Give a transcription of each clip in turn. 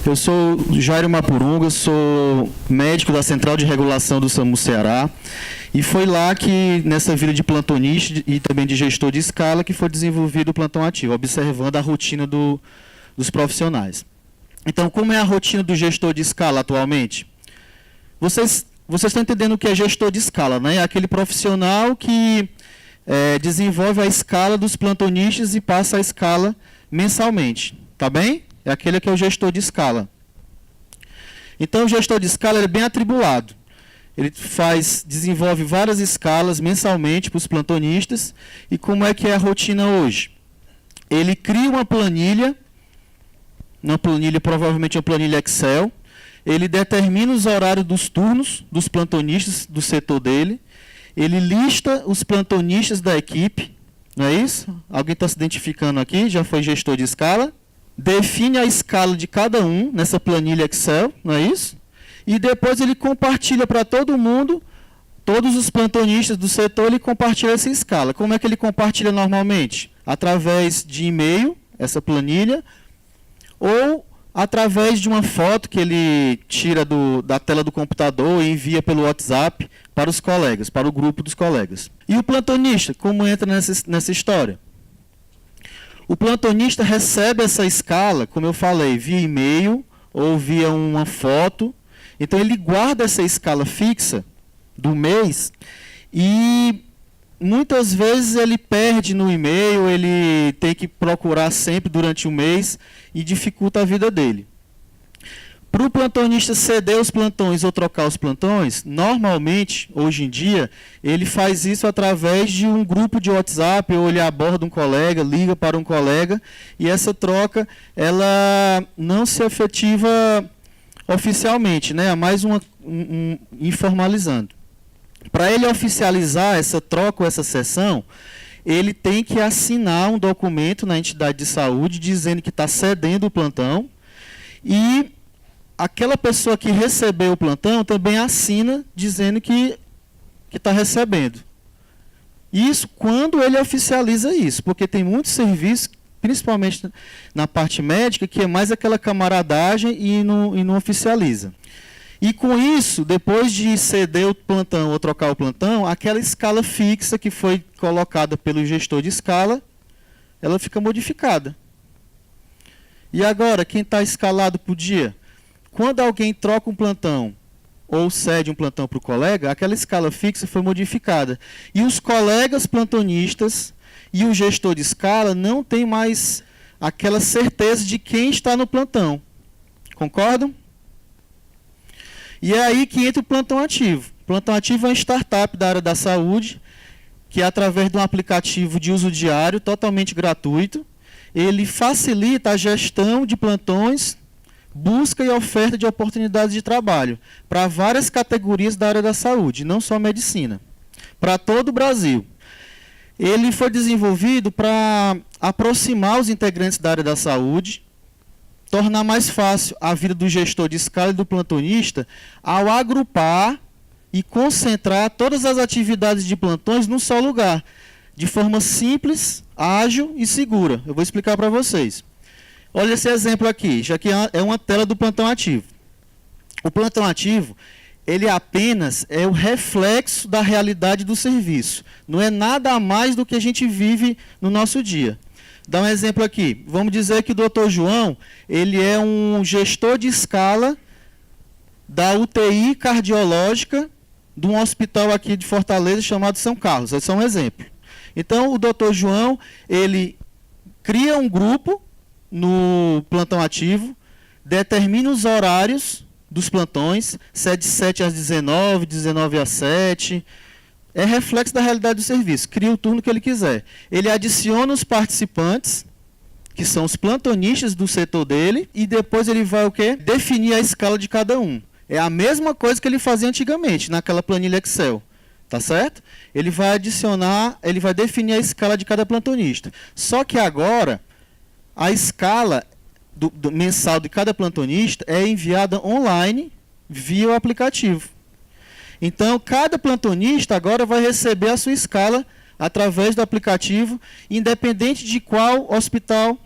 Eu sou Jairo Mapurunga, sou médico da Central de Regulação do SAMU Ceará, e foi lá que, nessa vida de plantonista e também de gestor de escala, que foi desenvolvido o plantão ativo, observando a rotina dos profissionais. Então, como é a rotina do gestor de escala atualmente? Vocês estão entendendo o que é gestor de escala, né? É aquele profissional que desenvolve a escala dos plantonistas e passa a escala mensalmente, tá bem? É aquele que é o gestor de escala. Então, o gestor de escala é bem atribulado. Ele desenvolve várias escalas mensalmente para os plantonistas. E como é que é a rotina hoje? Ele cria uma planilha, provavelmente uma planilha Excel. Ele determina os horários dos turnos dos plantonistas do setor dele. Ele lista os plantonistas da equipe. Não é isso? Alguém está se identificando aqui? Já foi gestor de escala? Define a escala de cada um nessa planilha Excel, não é isso? E depois ele compartilha para todo mundo, todos os plantonistas do setor, ele compartilha essa escala. Como é que ele compartilha normalmente? Através de e-mail, essa planilha, ou através de uma foto que ele tira da tela do computador e envia pelo WhatsApp para os colegas, para o grupo dos colegas. E o plantonista, como entra nessa história? O plantonista recebe essa escala, como eu falei, via e-mail ou via uma foto. Então, ele guarda essa escala fixa do mês e muitas vezes ele perde no e-mail, ele tem que procurar sempre durante o mês e dificulta a vida dele. Para o plantonista ceder os plantões ou trocar os plantões, normalmente, hoje em dia, ele faz isso através de um grupo de WhatsApp, ou ele aborda um colega, liga para um colega, e essa troca ela não se efetiva oficialmente, né? É mais informalizando. Para ele oficializar essa troca ou essa sessão, ele tem que assinar um documento na entidade de saúde dizendo que está cedendo o plantão, e aquela pessoa que recebeu o plantão também assina dizendo que está recebendo. Isso quando ele oficializa isso, porque tem muitos serviços, principalmente na parte médica, que é mais aquela camaradagem e não oficializa. E com isso, depois de ceder o plantão ou trocar o plantão, aquela escala fixa que foi colocada pelo gestor de escala, ela fica modificada. E agora, quem está escalado por dia? Quando alguém troca um plantão ou cede um plantão para o colega, aquela escala fixa foi modificada. E os colegas plantonistas e o gestor de escala não tem mais aquela certeza de quem está no plantão. Concordam? E é aí que entra o plantão ativo. O plantão ativo é uma startup da área da saúde, que através de um aplicativo de uso diário, totalmente gratuito, ele facilita a gestão de plantões, busca e oferta de oportunidades de trabalho para várias categorias da área da saúde, não só medicina, para todo o Brasil. Ele foi desenvolvido para aproximar os integrantes da área da saúde, tornar mais fácil a vida do gestor de escala e do plantonista ao agrupar e concentrar todas as atividades de plantões num só lugar, de forma simples, ágil e segura. Eu vou explicar para vocês. Olha esse exemplo aqui, já que é uma tela do plantão ativo. O plantão ativo, ele apenas é o reflexo da realidade do serviço. Não é nada a mais do que a gente vive no nosso dia. Dá um exemplo aqui. Vamos dizer que o Dr. João, ele é um gestor de escala da UTI cardiológica de um hospital aqui de Fortaleza chamado São Carlos. Esse é um exemplo. Então, o Dr. João, ele cria um grupo no plantão ativo, determina os horários dos plantões, se é de 7 às 19, 19 às 7, é reflexo da realidade do serviço, cria o turno que ele quiser. Ele adiciona os participantes, que são os plantonistas do setor dele, e depois ele vai o quê? Definir a escala de cada um. É a mesma coisa que ele fazia antigamente, naquela planilha Excel. Tá certo? Ele vai adicionar, ele vai definir a escala de cada plantonista. Só que agora, a escala do mensal de cada plantonista é enviada online via o aplicativo. Então, cada plantonista agora vai receber a sua escala através do aplicativo, independente de qual hospital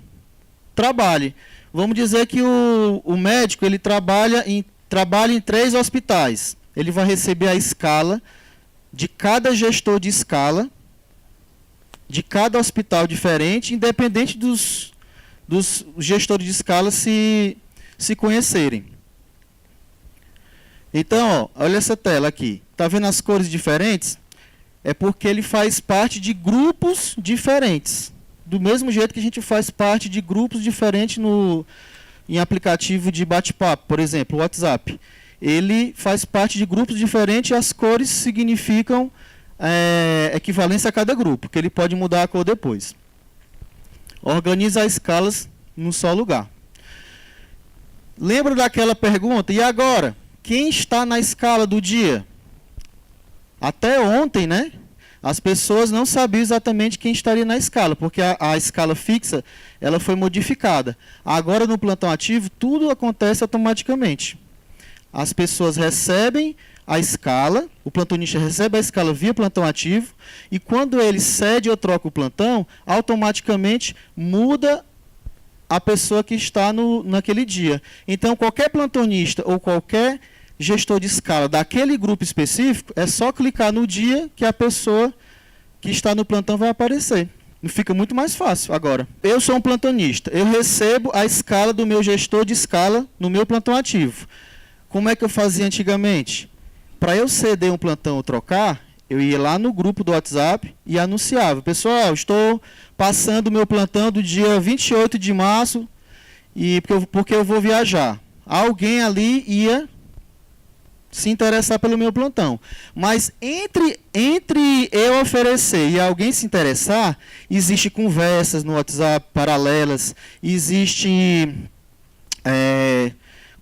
trabalhe. Vamos dizer que o médico ele trabalha em 3 hospitais. Ele vai receber a escala de cada gestor de escala, de cada hospital diferente, independente dos gestores de escala se conhecerem. Então, ó, olha essa tela aqui. Está vendo as cores diferentes? É porque ele faz parte de grupos diferentes. Do mesmo jeito que a gente faz parte de grupos diferentes em aplicativo de bate-papo, por exemplo, o WhatsApp. Ele faz parte de grupos diferentes e as cores significam equivalência a cada grupo, que ele pode mudar a cor depois. Organiza as escalas num só lugar. Lembra daquela pergunta? E agora? Quem está na escala do dia? Até ontem, né? As pessoas não sabiam exatamente quem estaria na escala, porque a escala fixa ela foi modificada. Agora, no plantão ativo, tudo acontece automaticamente. As pessoas recebem a escala, o plantonista recebe a escala via plantão ativo, e quando ele cede ou troca o plantão, automaticamente muda a pessoa que está naquele dia. Então, qualquer plantonista ou qualquer gestor de escala daquele grupo específico, é só clicar no dia que a pessoa que está no plantão vai aparecer. Fica muito mais fácil agora. Eu sou um plantonista, eu recebo a escala do meu gestor de escala no meu plantão ativo. Como é que eu fazia antigamente? Para eu ceder um plantão ou trocar, eu ia lá no grupo do WhatsApp e anunciava: pessoal, estou passando o meu plantão do dia 28 de março porque eu vou viajar. Alguém ali ia se interessar pelo meu plantão. Mas entre eu oferecer e alguém se interessar, existe conversas no WhatsApp paralelas, existe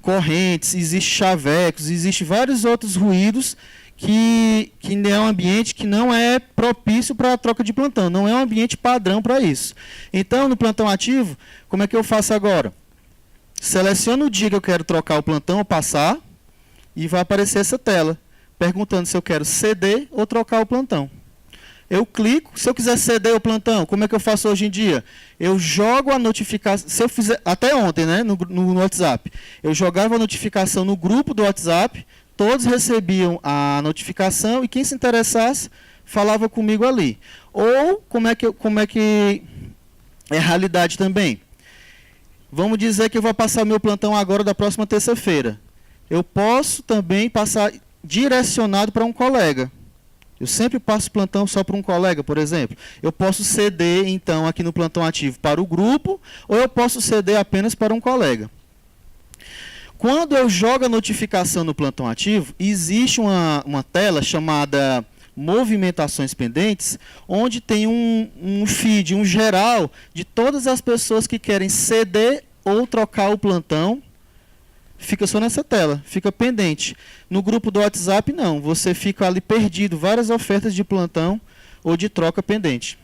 correntes, existe chavecos, existe vários outros ruídos que é um ambiente que não é propício para a troca de plantão, não é um ambiente padrão para isso. Então, no plantão ativo, como é que eu faço agora? Seleciono o dia que eu quero trocar o plantão ou passar, e vai aparecer essa tela, perguntando se eu quero ceder ou trocar o plantão. Eu clico, se eu quiser ceder o plantão, como é que eu faço hoje em dia? Eu jogo a notificação, se eu fizer, até ontem, né, no WhatsApp, eu jogava a notificação no grupo do WhatsApp, todos recebiam a notificação e quem se interessasse falava comigo ali. Ou, como é que é a realidade também? Vamos dizer que eu vou passar o meu plantão agora da próxima terça-feira. Eu posso também passar direcionado para um colega. Eu sempre passo plantão só para um colega, por exemplo. Eu posso ceder, então, aqui no plantão ativo para o grupo, ou eu posso ceder apenas para um colega. Quando eu jogo a notificação no plantão ativo, existe uma tela chamada movimentações pendentes, onde tem um feed, um geral, de todas as pessoas que querem ceder ou trocar o plantão. Fica só nessa tela, fica pendente. No grupo do WhatsApp, não. Você fica ali perdido, várias ofertas de plantão ou de troca pendente.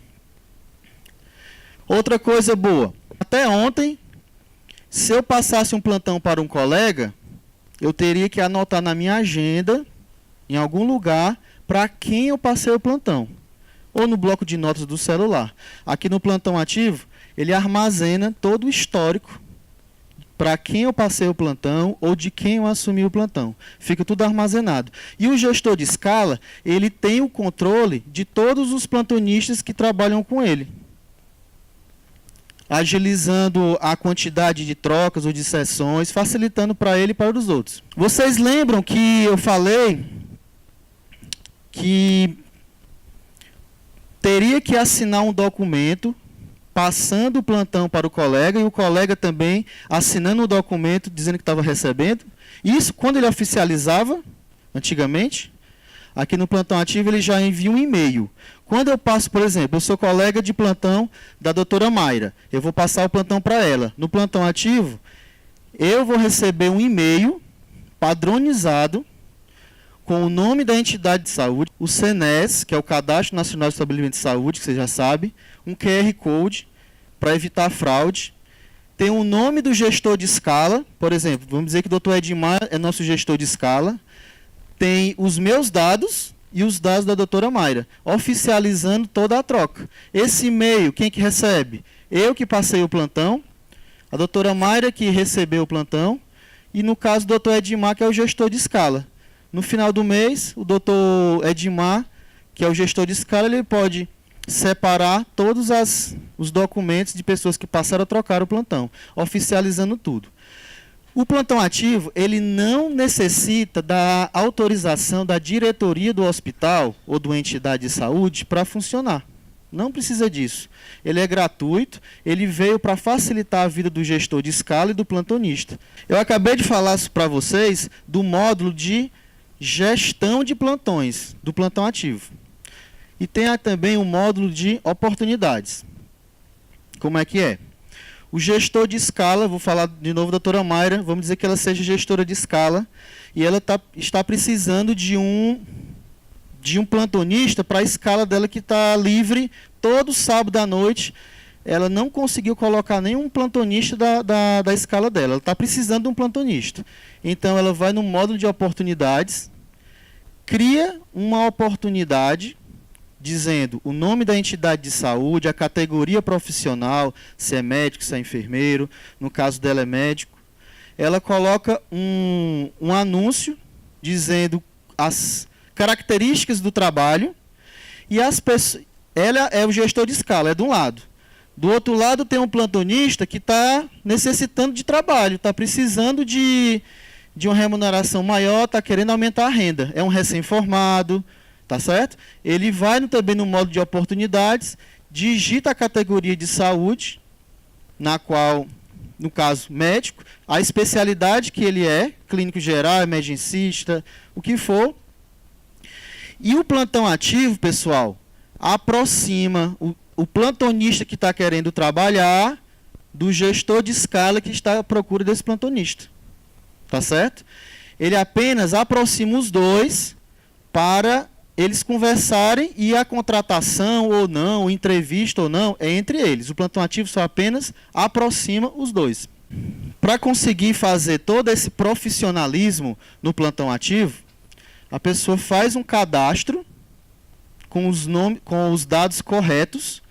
Outra coisa boa. Até ontem, se eu passasse um plantão para um colega, eu teria que anotar na minha agenda, em algum lugar, para quem eu passei o plantão. Ou no bloco de notas do celular. Aqui no plantão ativo, ele armazena todo o histórico para quem eu passei o plantão ou de quem eu assumi o plantão. Fica tudo armazenado. E o gestor de escala, ele tem o controle de todos os plantonistas que trabalham com ele, agilizando a quantidade de trocas ou de sessões, facilitando para ele e para os outros. Vocês lembram que eu falei que teria que assinar um documento passando o plantão para o colega e o colega também assinando o documento dizendo que estava recebendo? Isso quando ele oficializava, antigamente. Aqui no plantão ativo ele já envia um e-mail. Quando eu passo, por exemplo, eu sou colega de plantão da doutora Mayra, eu vou passar o plantão para ela. No plantão ativo, eu vou receber um e-mail padronizado com o nome da entidade de saúde, o CNES, que é o Cadastro Nacional de Estabelecimento de Saúde, que você já sabe, um QR Code para evitar fraude. Tem o nome do gestor de escala, por exemplo, vamos dizer que o Dr. Edmar é nosso gestor de escala. Tem os meus dados e os dados da doutora Mayra, oficializando toda a troca. Esse e-mail, quem que recebe? Eu que passei o plantão, A doutora Mayra, que recebeu o plantão, e no caso o doutor Edmar, que é o gestor de escala. No final do mês, o doutor Edmar, que é o gestor de escala, ele pode separar todos os documentos de pessoas que passaram a trocar o plantão, oficializando tudo. O plantão ativo, ele não necessita da autorização da diretoria do hospital ou da entidade de saúde para funcionar. Não precisa disso. Ele é gratuito, ele veio para facilitar a vida do gestor de escala e do plantonista. Eu acabei de falar para vocês do módulo de gestão de plantões, do plantão ativo. E tem também o módulo de oportunidades. Como é que é? O gestor de escala, vou falar de novo da doutora Mayra, vamos dizer que ela seja gestora de escala, e ela está precisando de um plantonista para a escala dela que está livre todo sábado à noite. Ela não conseguiu colocar nenhum plantonista da escala dela, ela está precisando de um plantonista. Então ela vai no módulo de oportunidades, cria uma oportunidade, dizendo o nome da entidade de saúde, a categoria profissional, se é médico, se é enfermeiro, no caso dela é médico. Ela coloca um anúncio dizendo as características do trabalho e as pessoas. Ela é o gestor de escala, é de um lado. Do outro lado tem um plantonista que está necessitando de trabalho, está precisando de uma remuneração maior, está querendo aumentar a renda. É um recém-formado, tá certo? Ele vai também no módulo de oportunidades, digita a categoria de saúde, na qual, no caso, médico, a especialidade que ele é, clínico geral, emergencista, o que for. E o plantão ativo, pessoal, aproxima o plantonista que está querendo trabalhar do gestor de escala que está à procura desse plantonista. Tá certo? Ele apenas aproxima os dois para eles conversarem e a contratação ou não, entrevista ou não, é entre eles. O plantão ativo só apenas aproxima os dois. Para conseguir fazer todo esse profissionalismo no plantão ativo, a pessoa faz um cadastro com os dados corretos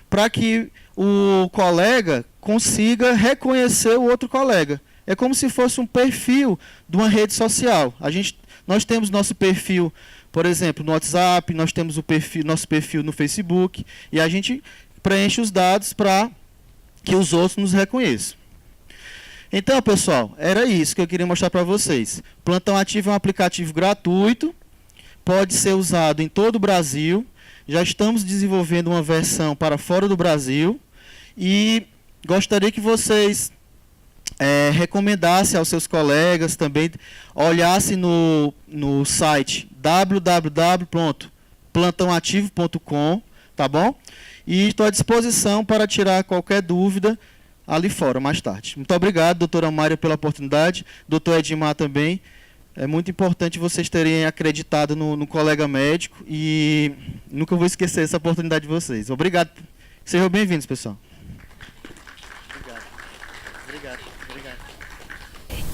para que o colega consiga reconhecer o outro colega. É como se fosse um perfil de uma rede social. Nós temos nosso perfil, por exemplo, no WhatsApp, nós temos nosso perfil no Facebook, e a gente preenche os dados para que os outros nos reconheçam. Então, pessoal, era isso que eu queria mostrar para vocês. Plantão Ativo é um aplicativo gratuito, pode ser usado em todo o Brasil. Já estamos desenvolvendo uma versão para fora do Brasil e gostaria que vocês recomendassem aos seus colegas, também olhassem no site www.plantãoativo.com, tá bom? E estou à disposição para tirar qualquer dúvida ali fora, mais tarde. Muito obrigado, doutora Mayra, pela oportunidade, doutor Edmar também. É muito importante vocês terem acreditado no colega médico e nunca vou esquecer essa oportunidade de vocês. Obrigado. Sejam bem-vindos, pessoal. Obrigado.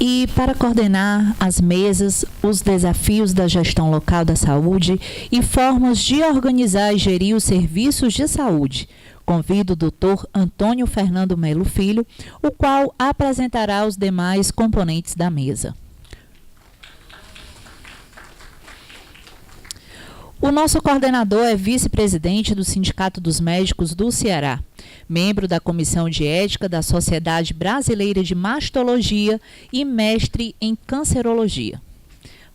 E para coordenar as mesas, os desafios da gestão local da saúde e formas de organizar e gerir os serviços de saúde, convido o Dr. Antônio Fernando Melo Filho, o qual apresentará os demais componentes da mesa. O nosso coordenador é vice-presidente do Sindicato dos Médicos do Ceará, membro da Comissão de Ética da Sociedade Brasileira de Mastologia e mestre em Cancerologia.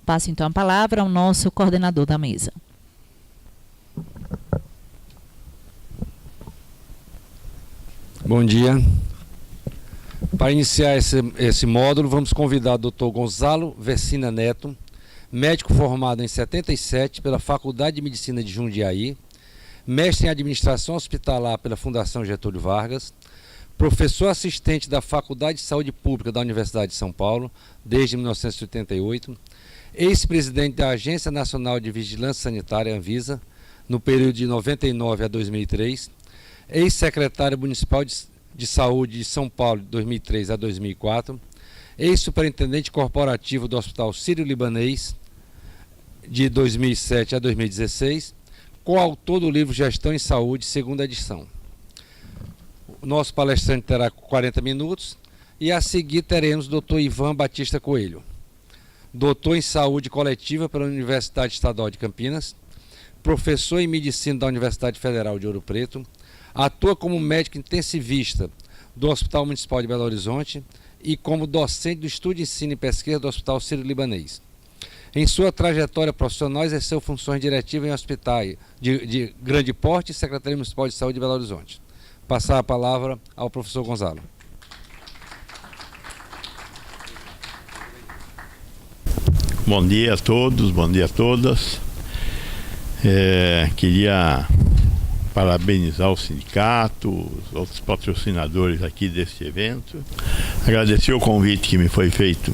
Passo então a palavra ao nosso coordenador da mesa. Bom dia. Para iniciar esse módulo, vamos convidar o Dr. Gonzalo Vecina Neto, médico formado em 77 pela Faculdade de Medicina de Jundiaí, mestre em Administração Hospitalar pela Fundação Getúlio Vargas, professor assistente da Faculdade de Saúde Pública da Universidade de São Paulo, desde 1988, ex-presidente da Agência Nacional de Vigilância Sanitária, Anvisa, no período de 99 a 2003, ex-secretário municipal de Saúde de São Paulo, de 2003 a 2004, ex-superintendente corporativo do Hospital Sírio-Libanês, de 2007 a 2016, coautor do livro Gestão em Saúde, segunda edição. O nosso palestrante terá 40 minutos E a seguir teremos o Dr. Ivan Batista Coelho, doutor em Saúde Coletiva pela Universidade Estadual de Campinas, professor em Medicina da Universidade Federal de Ouro Preto, atua como médico intensivista do Hospital Municipal de Belo Horizonte e como docente do Estudo de Ensino e Pesquisa do Hospital Sírio-Libanês. Em sua trajetória profissional, exerceu funções diretivas em hospitais de grande porte e Secretaria Municipal de Saúde de Belo Horizonte. Passar a palavra ao professor Gonzalo. Bom dia a todos, bom dia a todas. Queria parabenizar o sindicato, os outros patrocinadores aqui deste evento. Agradecer o convite que me foi feito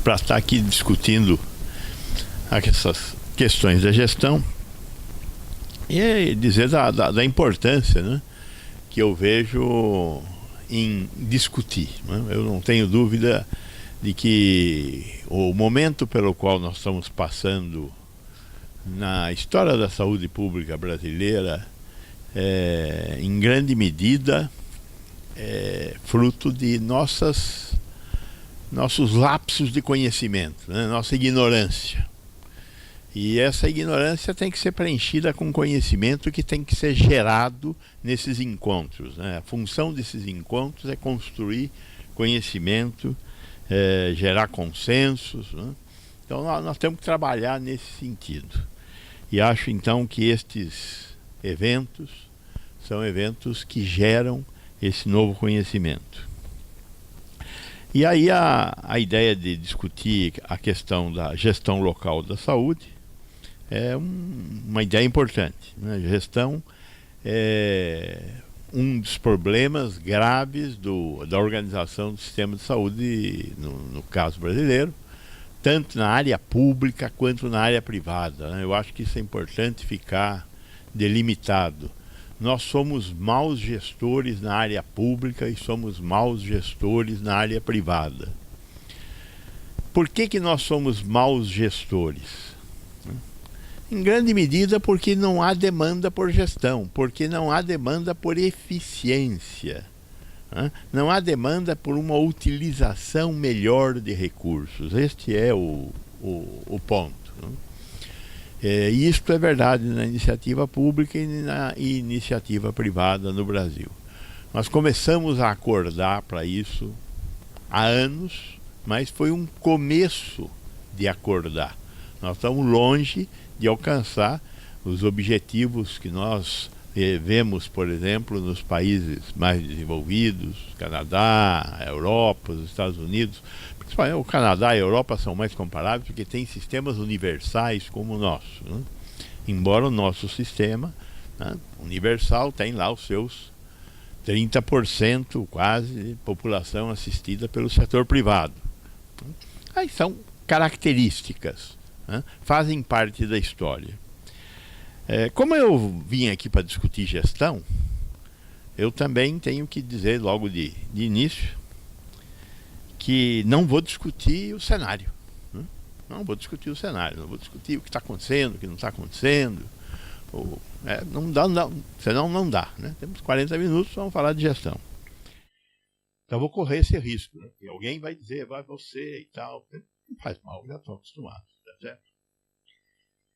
para estar aqui discutindo essas questões da gestão e dizer da importância, né, que eu vejo em discutir, né? Eu não tenho dúvida de que o momento pelo qual nós estamos passando na história da saúde pública brasileira em grande medida fruto de nossos lapsos de conhecimento, né? Nossa ignorância. E essa ignorância tem que ser preenchida com conhecimento que tem que ser gerado nesses encontros, né? A função desses encontros é construir conhecimento, gerar consensos, né? Então nós temos que trabalhar nesse sentido. E acho então que estes eventos são eventos que geram esse novo conhecimento. E aí a ideia de discutir a questão da gestão local da saúde é uma ideia importante, né? Gestão é um dos problemas graves da organização do sistema de saúde, no caso brasileiro, tanto na área pública quanto na área privada, né? Eu acho que isso é importante ficar delimitado. Nós somos maus gestores na área pública e somos maus gestores na área privada. Por que nós somos maus gestores? Em grande medida porque não há demanda por gestão, porque não há demanda por eficiência, né? Não há demanda por uma utilização melhor de recursos. Este é o ponto, né? E isto é verdade na iniciativa pública e na iniciativa privada no Brasil. Nós começamos a acordar para isso há anos, mas foi um começo de acordar. Nós estamos longe de alcançar os objetivos que nós vemos, por exemplo, nos países mais desenvolvidos, Canadá, a Europa, os Estados Unidos. O Canadá e a Europa são mais comparáveis porque têm sistemas universais como o nosso, né? Embora o nosso sistema, né, universal tem lá os seus 30% quase de população assistida pelo setor privado. Aí são características, né, fazem parte da história. Como eu vim aqui para discutir gestão, eu também tenho que dizer logo de início que não vou discutir o cenário, né? Não vou discutir o cenário, não vou discutir o que está acontecendo, o que não está acontecendo. Não dá, senão não dá, né? Temos 40 minutos, vamos falar de gestão. Então vou correr esse risco, né? E alguém vai dizer, vai você e tal. Não faz mal, já estou acostumado, tá certo?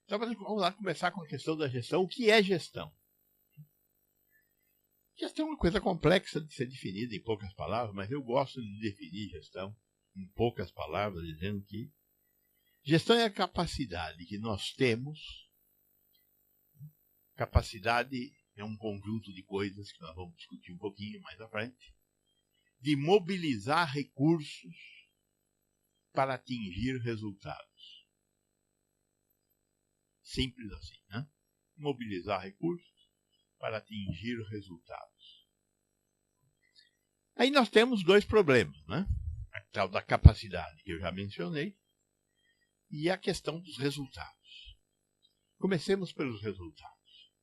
Então vamos lá começar com a questão da gestão. O que é gestão? Gestão é uma coisa complexa de ser definida em poucas palavras, mas eu gosto de definir gestão em poucas palavras, dizendo que gestão é a capacidade que nós temos. Capacidade é um conjunto de coisas que nós vamos discutir um pouquinho mais à frente, de mobilizar recursos para atingir resultados. Simples assim, né? Mobilizar recursos para atingir resultados. Aí nós temos dois problemas, né? A tal da capacidade, que eu já mencionei, e a questão dos resultados. Comecemos pelos resultados.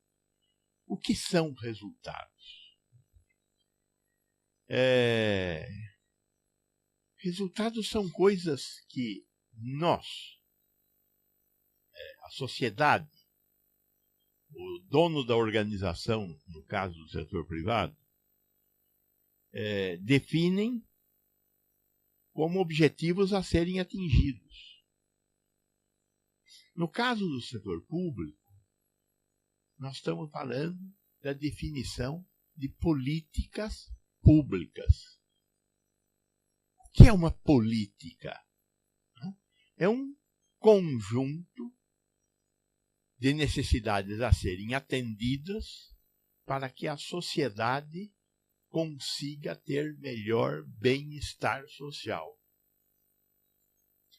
O que são resultados? Resultados são coisas que nós, a sociedade, o dono da organização, no caso do setor privado, definem como objetivos a serem atingidos. No caso do setor público, nós estamos falando da definição de políticas públicas. O que é uma política? É um conjunto de necessidades a serem atendidas para que a sociedade consiga ter melhor bem-estar social.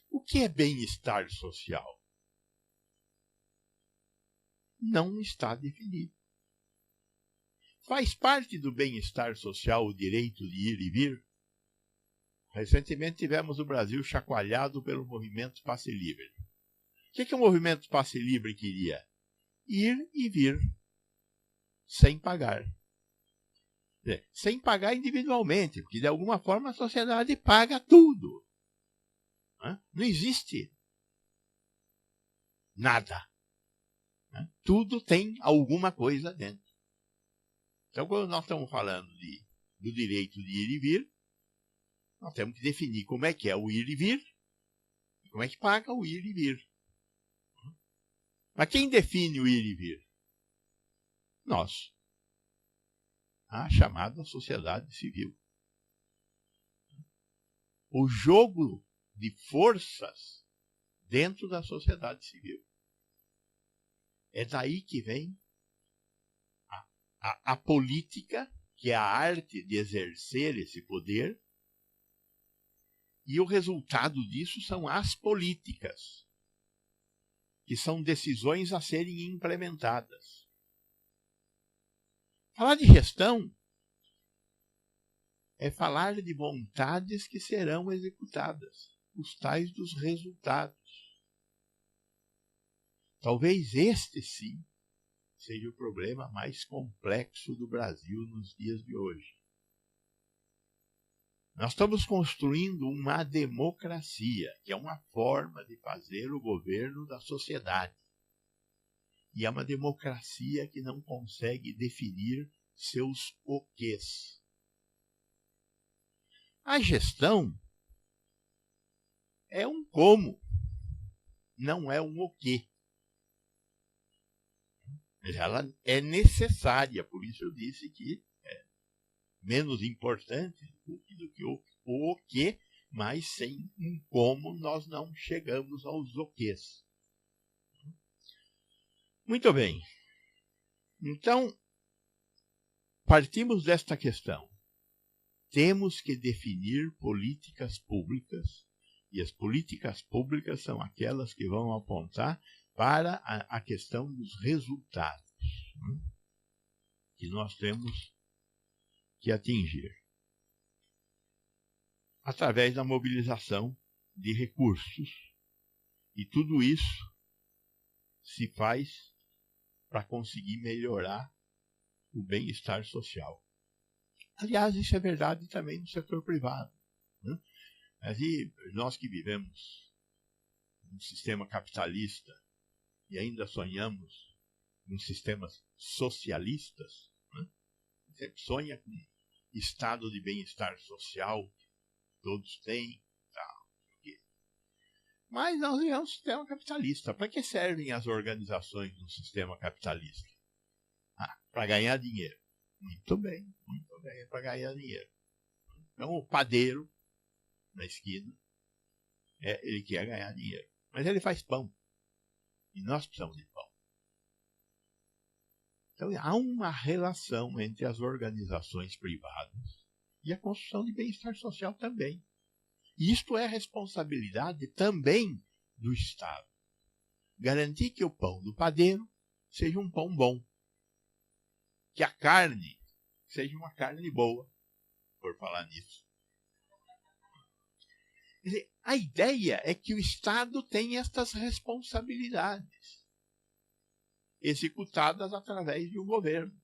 O que é bem-estar social? Não está definido. Faz parte do bem-estar social o direito de ir e vir? Recentemente tivemos o Brasil chacoalhado pelo movimento Passe Livre. O que o movimento Passe Livre queria? Ir e vir, sem pagar. Sem pagar individualmente, porque de alguma forma a sociedade paga tudo. Não existe nada. Tudo tem alguma coisa dentro. Então, quando nós estamos falando do direito de ir e vir, nós temos que definir como é que é o ir e vir e como é que paga o ir e vir. Mas quem define o ir e vir? Nós. A chamada sociedade civil. O jogo de forças dentro da sociedade civil. É daí que vem a política, que é a arte de exercer esse poder, e o resultado disso são as políticas, que são decisões a serem implementadas. Falar de gestão é falar de vontades que serão executadas, os tais dos resultados. Talvez este, sim, seja o problema mais complexo do Brasil nos dias de hoje. Nós estamos construindo uma democracia, que é uma forma de fazer o governo da sociedade. E é uma democracia que não consegue definir seus porquês. A gestão é um como, não é um o quê. Ela é necessária, por isso eu disse que é menos importante do que o quê, mas sem um como nós não chegamos aos o quês. Muito bem. Então, partimos desta questão. Temos que definir políticas públicas, e as políticas públicas são aquelas que vão apontar para a questão dos resultados que nós temos que atingir através da mobilização de recursos. E tudo isso se faz para conseguir melhorar o bem-estar social. Aliás, isso é verdade também no setor privado. Mas nós que vivemos num sistema capitalista e ainda sonhamos em sistemas socialistas, sempre sonha com estado de bem-estar social que todos têm, tal. Mas nós vivemos um sistema capitalista. Para que servem as organizações no sistema capitalista? Para ganhar dinheiro. Muito bem, é para ganhar dinheiro. Então o padeiro na esquina, ele quer ganhar dinheiro. Mas ele faz pão. E nós precisamos de pão. Então há uma relação entre as organizações privadas e a construção de bem-estar social também. E isto é responsabilidade também do Estado. Garantir que o pão do padeiro seja um pão bom. Que a carne seja uma carne boa, por falar nisso. Quer dizer, a ideia é que o Estado tem estas responsabilidades executadas através de um governo.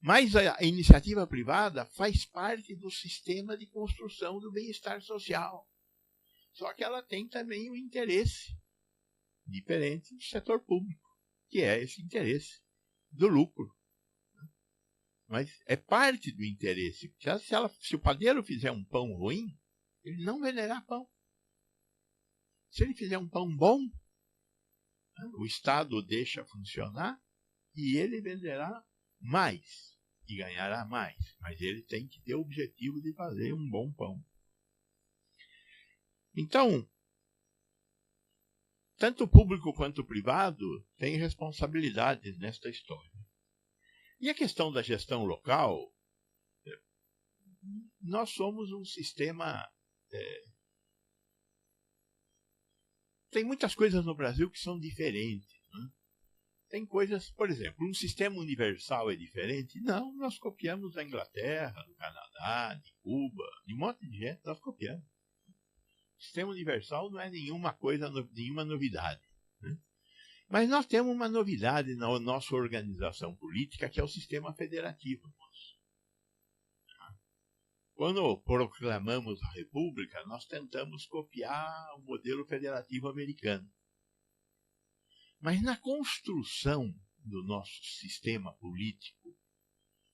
Mas a iniciativa privada faz parte do sistema de construção do bem-estar social. Só que ela tem também um interesse diferente do setor público, que é esse interesse do lucro. Mas é parte do interesse. Se o padeiro fizer um pão ruim, ele não venderá pão. Se ele fizer um pão bom, o Estado o deixa funcionar e ele venderá mais e ganhará mais. Mas ele tem que ter o objetivo de fazer um bom pão. Então, tanto o público quanto o privado têm responsabilidades nesta história. E a questão da gestão local, nós somos um sistema... tem muitas coisas no Brasil que são diferentes. Né? Tem coisas, por exemplo, um sistema universal é diferente? Não, nós copiamos da Inglaterra, do Canadá, de Cuba, de um monte de gente, nós copiamos. O sistema universal não é nenhuma novidade. Né? Mas nós temos uma novidade na nossa organização política, que é o sistema federativo nosso. Quando proclamamos a República, nós tentamos copiar o modelo federativo americano. Mas na construção do nosso sistema político,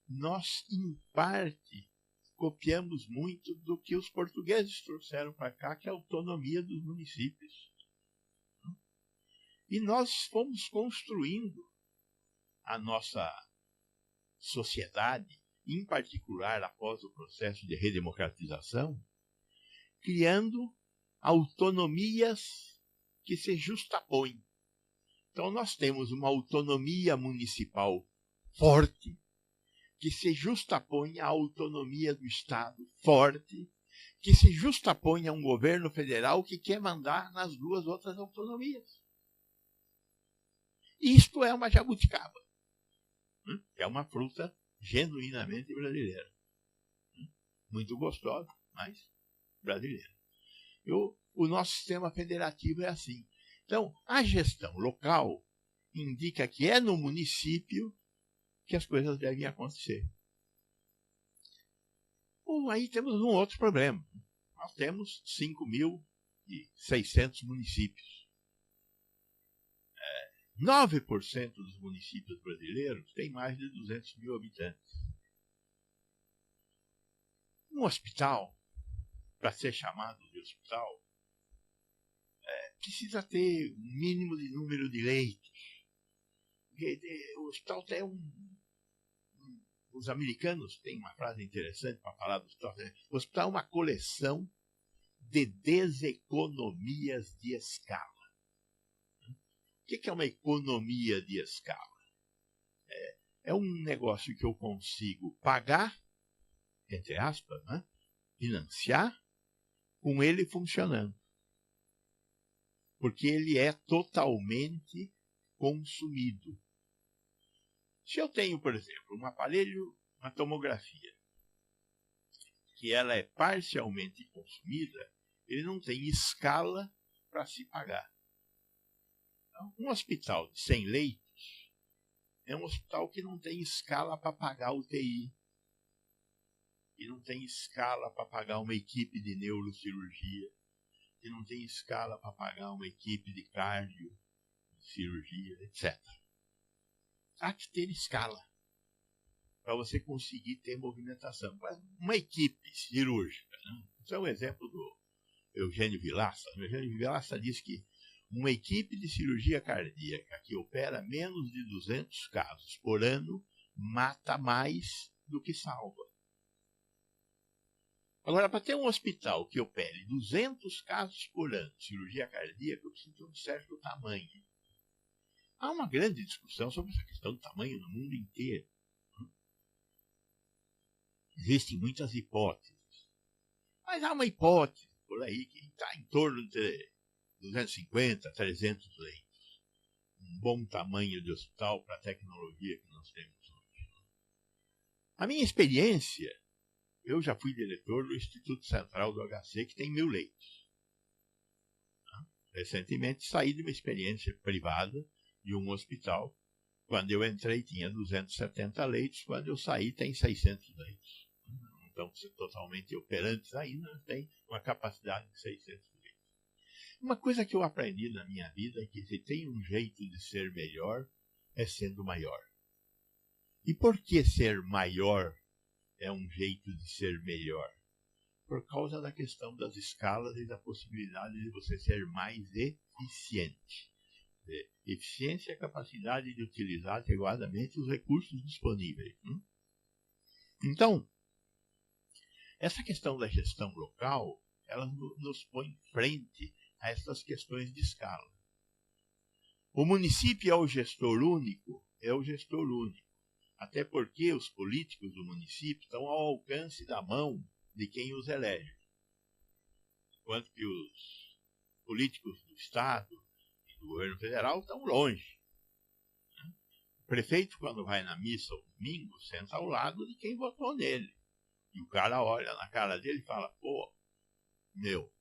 nós, em parte, copiamos muito do que os portugueses trouxeram para cá, que é a autonomia dos municípios. E nós fomos construindo a nossa sociedade, em particular após o processo de redemocratização, criando autonomias que se justapõem. Então nós temos uma autonomia municipal forte, que se justapõe à autonomia do Estado forte, que se justapõe a um governo federal que quer mandar nas duas outras autonomias. Isto é uma jabuticaba. É uma fruta genuinamente brasileira. Muito gostosa, mas brasileira. O nosso sistema federativo é assim. Então, a gestão local indica que é no município que as coisas devem acontecer. Bom, aí temos um outro problema. Nós temos 5.600 municípios. 9% dos municípios brasileiros têm mais de 200 mil habitantes. Um hospital, para ser chamado de hospital, precisa ter um mínimo de número de leitos. O hospital tem os americanos têm uma frase interessante para falar do hospital. O hospital é uma coleção de deseconomias de escala. O que é uma economia de escala? É um negócio que eu consigo pagar, entre aspas, né? Financiar, com ele funcionando. Porque ele é totalmente consumido. Se eu tenho, por exemplo, um aparelho, uma tomografia, que ela é parcialmente consumida, ele não tem escala para se pagar. Então, um hospital de 100 leitos é um hospital que não tem escala para pagar UTI, que não tem escala para pagar uma equipe de neurocirurgia, que não tem escala para pagar uma equipe de cardio, cirurgia, etc. Há que ter escala para você conseguir ter movimentação. Uma equipe cirúrgica, né? Isso é um exemplo do Eugênio Vilaça. O Eugênio Vilaça diz que uma equipe de cirurgia cardíaca que opera menos de 200 casos por ano mata mais do que salva. Agora, para ter um hospital que opere 200 casos por ano de cirurgia cardíaca, eu preciso de um certo tamanho. Há uma grande discussão sobre essa questão do tamanho no mundo inteiro. Existem muitas hipóteses. Mas há uma hipótese por aí que está em torno de 250, 300 leitos. Um bom tamanho de hospital para a tecnologia que nós temos hoje. A minha experiência, eu já fui diretor do Instituto Central do HC, que tem 1.000 leitos. Recentemente saí de uma experiência privada de um hospital. Quando eu entrei tinha 270 leitos, quando eu saí tem 600 leitos. Então, totalmente operantes ainda, tem uma capacidade de 600 leitos. Uma coisa que eu aprendi na minha vida é que se tem um jeito de ser melhor, é sendo maior. E por que ser maior é um jeito de ser melhor? Por causa da questão das escalas e da possibilidade de você ser mais eficiente. Eficiência é a capacidade de utilizar adequadamente os recursos disponíveis. Então, essa questão da gestão local, ela nos põe frente a essas questões de escala. O município é o gestor único? É o gestor único. Até porque os políticos do município estão ao alcance da mão de quem os elege. Enquanto que os políticos do Estado e do governo federal estão longe. O prefeito, quando vai na missa ao domingo, senta ao lado de quem votou nele. E o cara olha na cara dele e fala, pô, meu,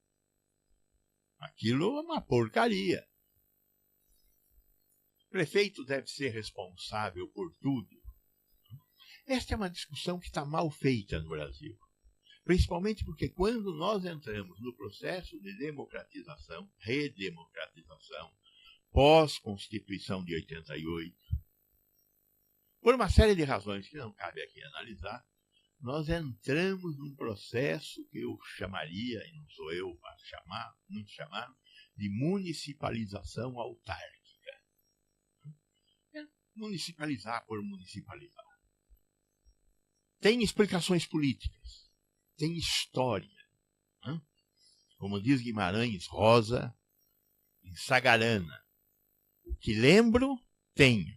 aquilo é uma porcaria. O prefeito deve ser responsável por tudo. Esta é uma discussão que está mal feita no Brasil. Principalmente porque quando nós entramos no processo de democratização, redemocratização, pós-Constituição de 88, por uma série de razões que não cabe aqui analisar, nós entramos num processo que eu chamaria, e não sou eu para chamar, muitos chamaram, de municipalização autárquica. Municipalizar por municipalizar. Tem explicações políticas, tem história. Como diz Guimarães Rosa, em Sagarana, o que lembro, tenho.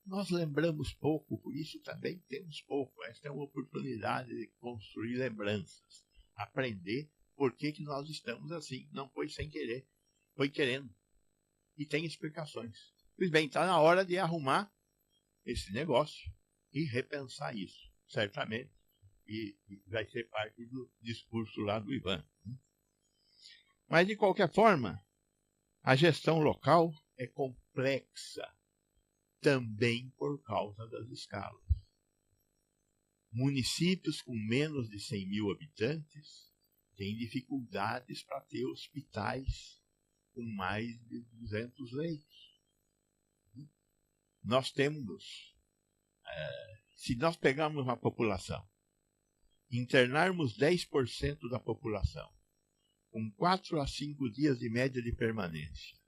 Nós lembramos pouco, por isso também temos pouco. Esta é uma oportunidade de construir lembranças, aprender por que nós estamos assim. Não foi sem querer, foi querendo. E tem explicações. Pois bem, está na hora de arrumar esse negócio e repensar isso, certamente. E vai ser parte do discurso lá do Ivan. Mas, de qualquer forma, a gestão local é complexa, também por causa das escalas. Municípios com menos de 100 mil habitantes têm dificuldades para ter hospitais com mais de 200 leitos. Nós temos, se nós pegarmos uma população, internarmos 10% da população, com 4 a 5 dias de média de permanência,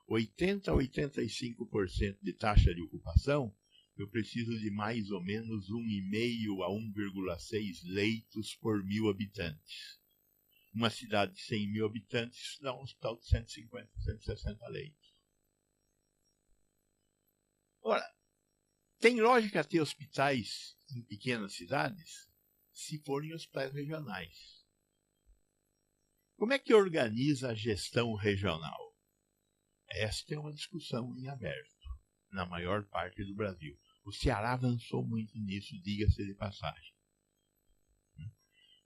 80 a 85% de taxa de ocupação, eu preciso de mais ou menos 1,5 a 1,6 leitos por 1.000 habitantes. Uma cidade de 100 mil habitantes dá um hospital de 150, 160 leitos. Ora, tem lógica ter hospitais em pequenas cidades se forem hospitais regionais. Como é que organiza a gestão regional? Esta é uma discussão em aberto, na maior parte do Brasil. O Ceará avançou muito nisso, diga-se de passagem.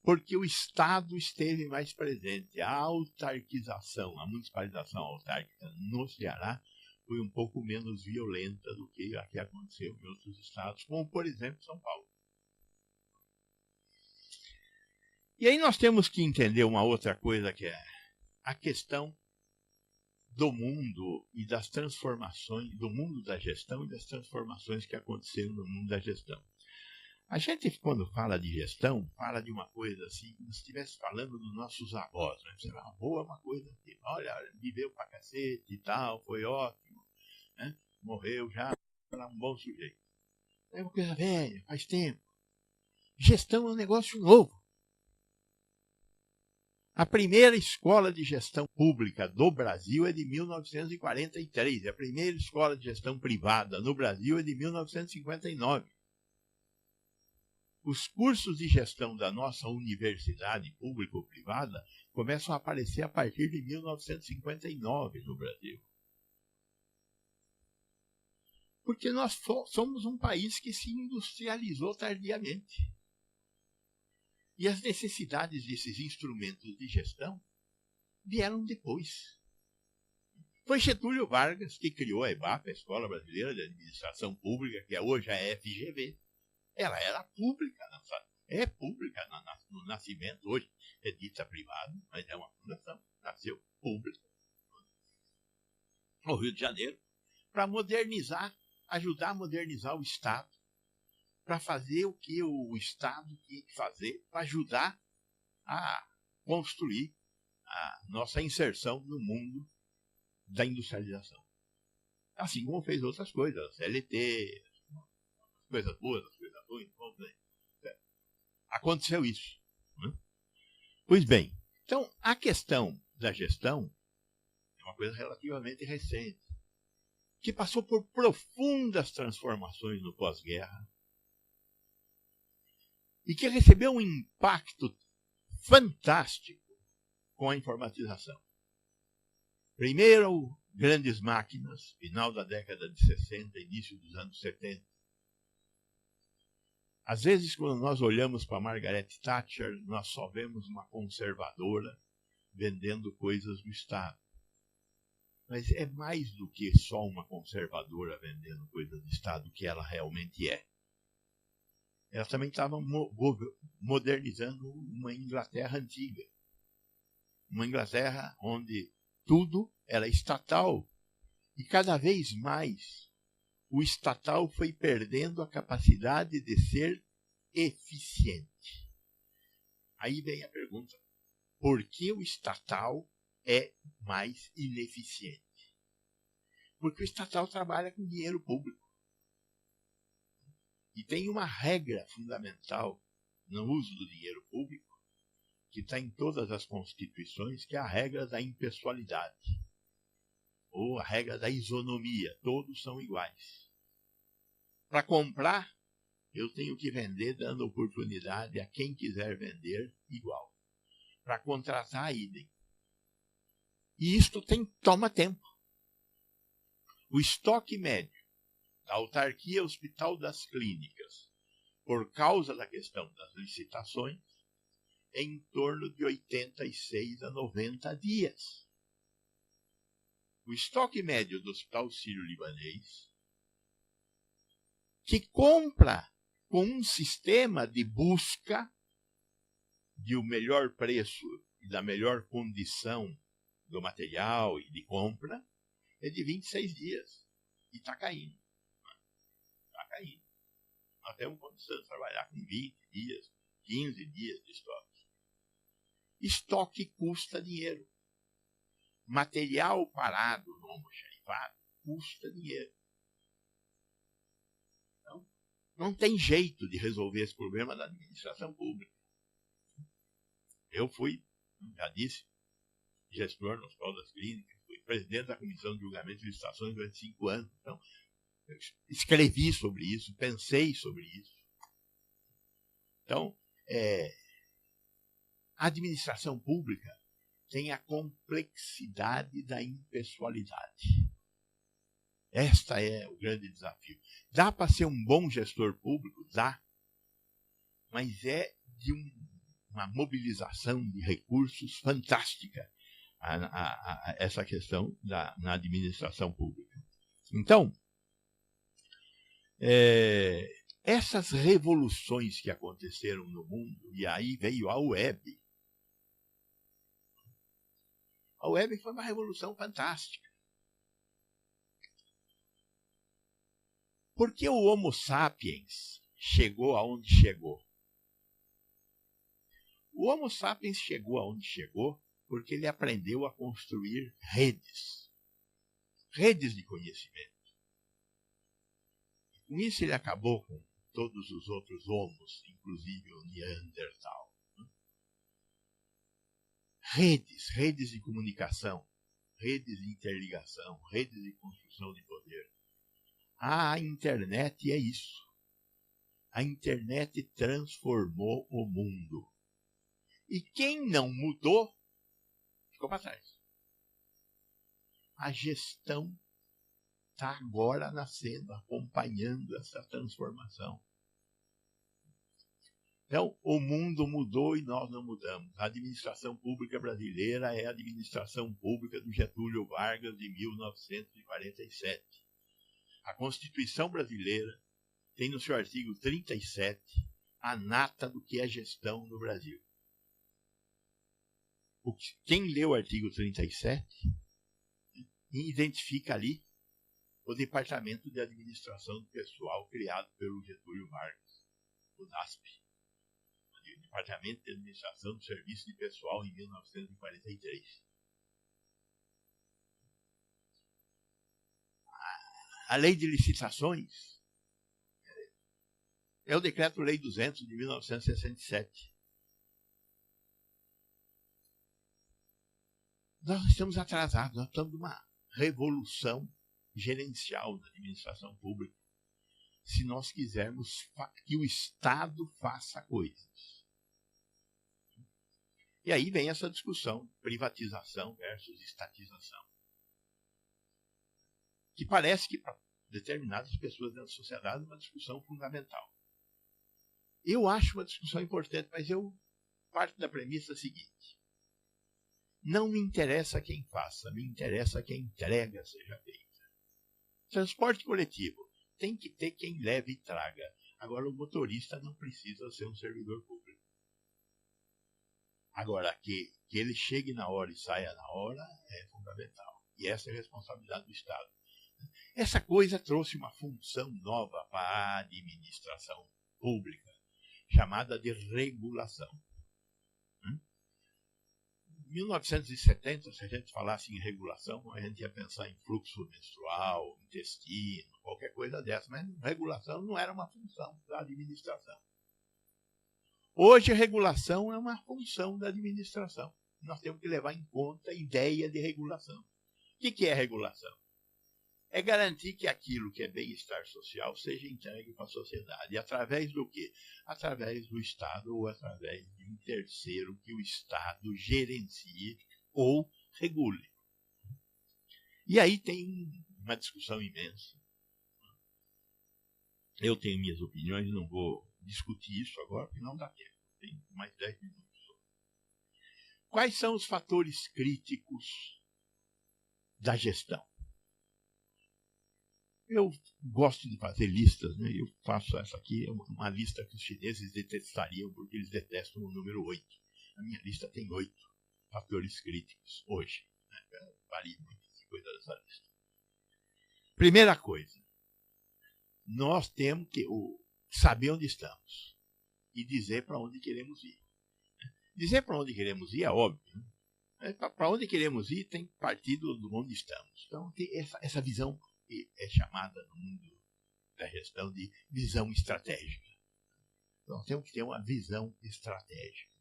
Porque o Estado esteve mais presente. A autarquização, a municipalização autárquica no Ceará foi um pouco menos violenta do que a que aconteceu em outros estados, como, por exemplo, São Paulo. E aí nós temos que entender uma outra coisa, que é a questão do mundo e das transformações, do mundo da gestão e das transformações que aconteceram no mundo da gestão. A gente, quando fala de gestão, fala de uma coisa assim, como se estivesse falando dos nossos avós. Né? Você fala, avô é uma coisa que, olha, viveu pra cacete e tal, foi ótimo, né? Morreu já, era um bom sujeito. É uma coisa velha, faz tempo. Gestão é um negócio novo. A primeira escola de gestão pública do Brasil é de 1943. A primeira escola de gestão privada no Brasil é de 1959. Os cursos de gestão da nossa universidade pública ou privada começam a aparecer a partir de 1959 no Brasil. Porque nós somos um país que se industrializou tardiamente. E as necessidades desses instrumentos de gestão vieram depois. Foi Getúlio Vargas que criou a EBAP, a Escola Brasileira de Administração Pública, que hoje é a FGV. Ela era pública, é pública no nascimento, hoje é dita privada, mas é uma fundação, nasceu pública, no Rio de Janeiro, para modernizar, ajudar a modernizar o Estado para fazer o que o Estado tinha que fazer para ajudar a construir a nossa inserção no mundo da industrialização. Assim como fez outras coisas, CLT, coisas boas, coisas ruins. Aconteceu isso. Né? Pois bem, então a questão da gestão é uma coisa relativamente recente, que passou por profundas transformações no pós-guerra e que recebeu um impacto fantástico com a informatização. Primeiro, grandes máquinas, final da década de 60, início dos anos 70. Às vezes, quando nós olhamos para Margaret Thatcher, nós só vemos uma conservadora vendendo coisas do Estado. Mas é mais do que só uma conservadora vendendo coisas do Estado, que ela realmente é. Ela também estava modernizando uma Inglaterra antiga. Uma Inglaterra onde tudo era estatal. E cada vez mais o estatal foi perdendo a capacidade de ser eficiente. Aí vem a pergunta: por que o estatal é mais ineficiente? Porque o estatal trabalha com dinheiro público. E tem uma regra fundamental no uso do dinheiro público, que está em todas as constituições, que é a regra da impessoalidade, ou a regra da isonomia. Todos são iguais. Para comprar, eu tenho que vender dando oportunidade a quem quiser vender igual. Para contratar, idem. E isto toma tempo. O estoque médio da autarquia Hospital das Clínicas, por causa da questão das licitações, é em torno de 86 a 90 dias. O estoque médio do Hospital Sírio-Libanês, que compra com um sistema de busca de um melhor preço e da melhor condição do material e de compra, é de 26 dias. E está caindo. Está caindo. Nós temos condição de trabalhar com 20 dias, 15 dias de estoque. Estoque custa dinheiro. Material parado no almoxarifado custa dinheiro. Então, não tem jeito de resolver esse problema da administração pública. Eu fui, já disse, gestor no Hospital das Clínicas, fui presidente da Comissão de Julgamento de Licitações durante 5 anos. Então, eu escrevi sobre isso, pensei sobre isso. Então, a administração pública tem a complexidade da impessoalidade. Esta é o grande desafio. Dá para ser um bom gestor público? Dá. Mas é de uma mobilização de recursos fantástica essa questão na administração pública. Então, essas revoluções que aconteceram no mundo, e aí veio a web. A web foi uma revolução fantástica. Por que o Homo sapiens chegou aonde chegou? O Homo sapiens chegou aonde chegou porque ele aprendeu a construir redes. Redes de conhecimento. Com isso ele acabou com todos os outros homos, inclusive o Neandertal. Redes de comunicação, redes de interligação, redes de construção de poder. A internet é isso. A internet transformou o mundo. E quem não mudou, ficou para trás. A gestão está agora nascendo, acompanhando essa transformação. Então, o mundo mudou e nós não mudamos. A administração pública brasileira é a administração pública do Getúlio Vargas de 1947. A Constituição brasileira tem no seu artigo 37 a nata do que é gestão no Brasil. Quem lê o artigo 37 identifica ali o Departamento de Administração do Pessoal criado pelo Getúlio Vargas, o DASP. O Departamento de Administração do Serviço de Pessoal em 1943. A Lei de Licitações é o Decreto-Lei 200 de 1967. Nós estamos atrasados, nós estamos numa revolução gerencial da administração pública, se nós quisermos que o Estado faça coisas. E aí vem essa discussão, privatização versus estatização, que parece que para determinadas pessoas da sociedade é uma discussão fundamental. Eu acho uma discussão importante, mas eu parto da premissa seguinte: não me interessa quem faça, me interessa que a entrega seja feita. Transporte coletivo tem que ter quem leve e traga. Agora, o motorista não precisa ser um servidor público. Agora, que ele chegue na hora e saia na hora é fundamental. E essa é a responsabilidade do Estado. Essa coisa trouxe uma função nova para a administração pública, chamada de regulação. Em 1970, se a gente falasse em regulação, a gente ia pensar em fluxo menstrual, intestino, qualquer coisa dessa, mas regulação não era uma função da administração. Hoje, regulação é uma função da administração. Nós temos que levar em conta a ideia de regulação. O que é regulação? É garantir que aquilo que é bem-estar social seja entregue para a sociedade. E através do quê? Através do Estado ou através de um terceiro que o Estado gerencie ou regule. E aí tem uma discussão imensa. Eu tenho minhas opiniões, não vou discutir isso agora, porque não dá tempo. Tem mais 10 minutos. Quais são os fatores críticos da gestão? Eu gosto de fazer listas, né? Eu faço essa aqui, é uma lista que os chineses detestariam, porque eles detestam o número 8. A minha lista tem 8 fatores críticos hoje. Né? Varia muito essa coisa dessa lista. Primeira coisa, nós temos que saber onde estamos e dizer para onde queremos ir. Dizer para onde queremos ir é óbvio. Né? Para onde queremos ir tem partido de onde estamos. Então, tem essa visão é chamada no mundo da gestão de visão estratégica. Então, temos que ter uma visão estratégica.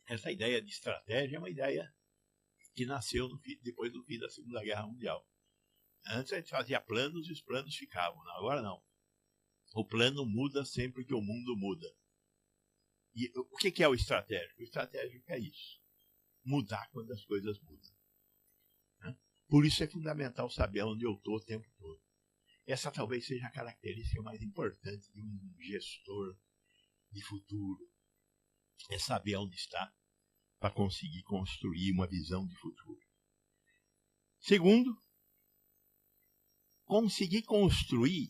Essa ideia de estratégia é uma ideia que nasceu depois do fim da Segunda Guerra Mundial. Antes a gente fazia planos e os planos ficavam. Agora não. O plano muda sempre que o mundo muda. E o que é o estratégico? O estratégico é isso. Mudar quando as coisas mudam. Por isso é fundamental saber onde eu estou o tempo todo. Essa talvez seja a característica mais importante de um gestor de futuro. É saber onde está para conseguir construir uma visão de futuro. Segundo, conseguir construir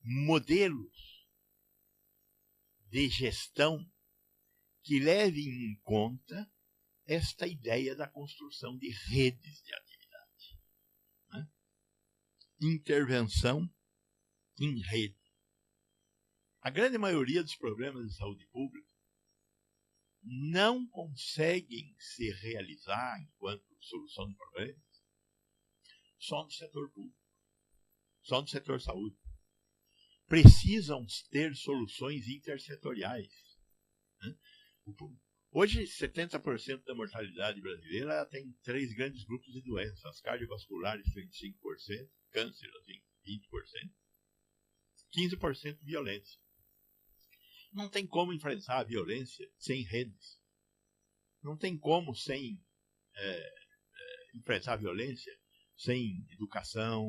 modelos de gestão que levem em conta esta ideia da construção de redes de atividade. Intervenção em rede. A grande maioria dos problemas de saúde pública não conseguem se realizar enquanto solução de problemas só no setor público, só no setor saúde. Precisam ter soluções intersetoriais. Hoje, 70% da mortalidade brasileira tem 3 grandes grupos de doenças. As cardiovasculares, 35%, câncer, assim, 20%, 15% violência. Não tem como enfrentar a violência sem redes. Não tem como enfrentar a violência sem educação,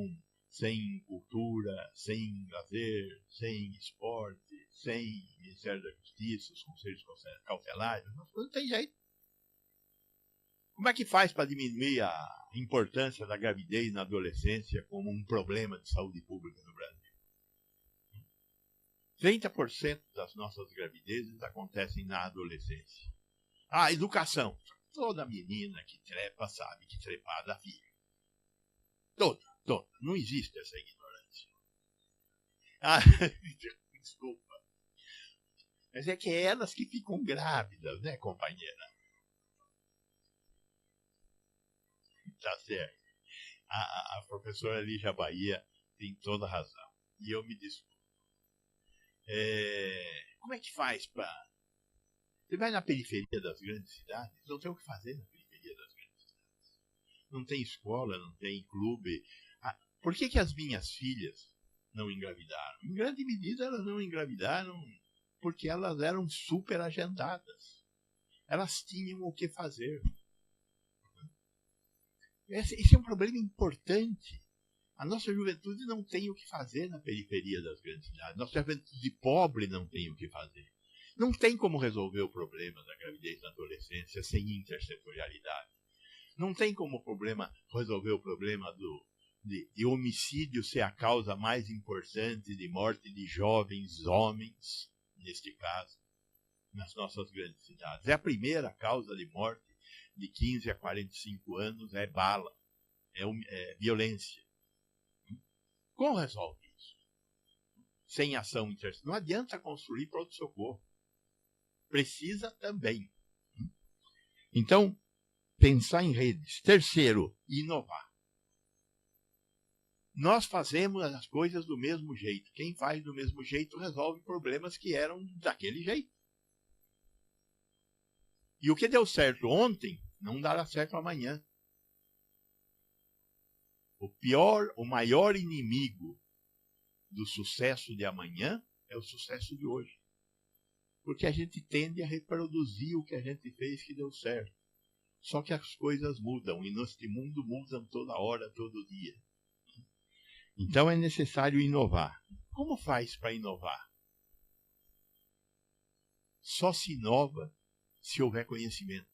sem cultura, sem lazer, sem esporte, sem Ministério da Justiça, os conselhos cautelares. Não tem jeito. Como é que faz para diminuir a importância da gravidez na adolescência como um problema de saúde pública no Brasil? 30% das nossas gravidezes acontecem na adolescência. A educação. Toda menina que trepa sabe que trepar dá filho. Toda. Não existe essa ignorância. Ah, desculpa. Mas é que é elas que ficam grávidas, né, companheira? Tá certo. A professora Lígia Bahia tem toda razão. E eu me desculpo. Como é que faz para... Você vai na periferia das grandes cidades, não tem o que fazer na periferia das grandes cidades. Não tem escola, não tem clube. Por que as minhas filhas não engravidaram? Em grande medida elas não engravidaram porque elas eram super agendadas. Elas tinham o que fazer. Esse é um problema importante. A nossa juventude não tem o que fazer na periferia das grandes cidades. Nossa juventude pobre não tem o que fazer. Não tem como resolver o problema da gravidez na adolescência sem intersetorialidade. Não tem como resolver o problema de homicídio ser a causa mais importante de morte de jovens homens, neste caso, nas nossas grandes cidades. É a primeira causa de morte de 15 a 45 anos, é bala, é violência. Como resolve isso? Sem ação intersetorial. Não adianta construir pronto-socorro. Precisa também. Então, pensar em redes. Terceiro, inovar. Nós fazemos as coisas do mesmo jeito. Quem faz do mesmo jeito resolve problemas que eram daquele jeito. E o que deu certo ontem, não dará certo amanhã. O maior inimigo do sucesso de amanhã é o sucesso de hoje. Porque a gente tende a reproduzir o que a gente fez que deu certo. Só que as coisas mudam, e neste mundo mudam toda hora, todo dia. Então é necessário inovar. Como faz para inovar? Só se inova se houver conhecimento.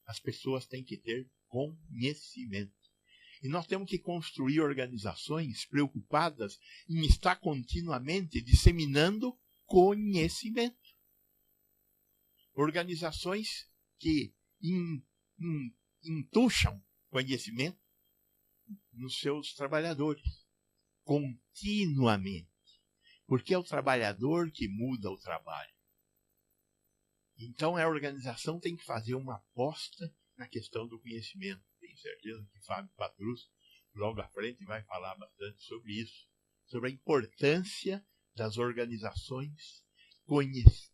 As pessoas têm que ter conhecimento. E nós temos que construir organizações preocupadas em estar continuamente disseminando conhecimento. Organizações que entucham conhecimento nos seus trabalhadores, continuamente. Porque é o trabalhador que muda o trabalho. Então a organização tem que fazer uma aposta na questão do conhecimento. Tenho certeza que Fábio Patrus, logo à frente, vai falar bastante sobre isso. Sobre a importância das organizações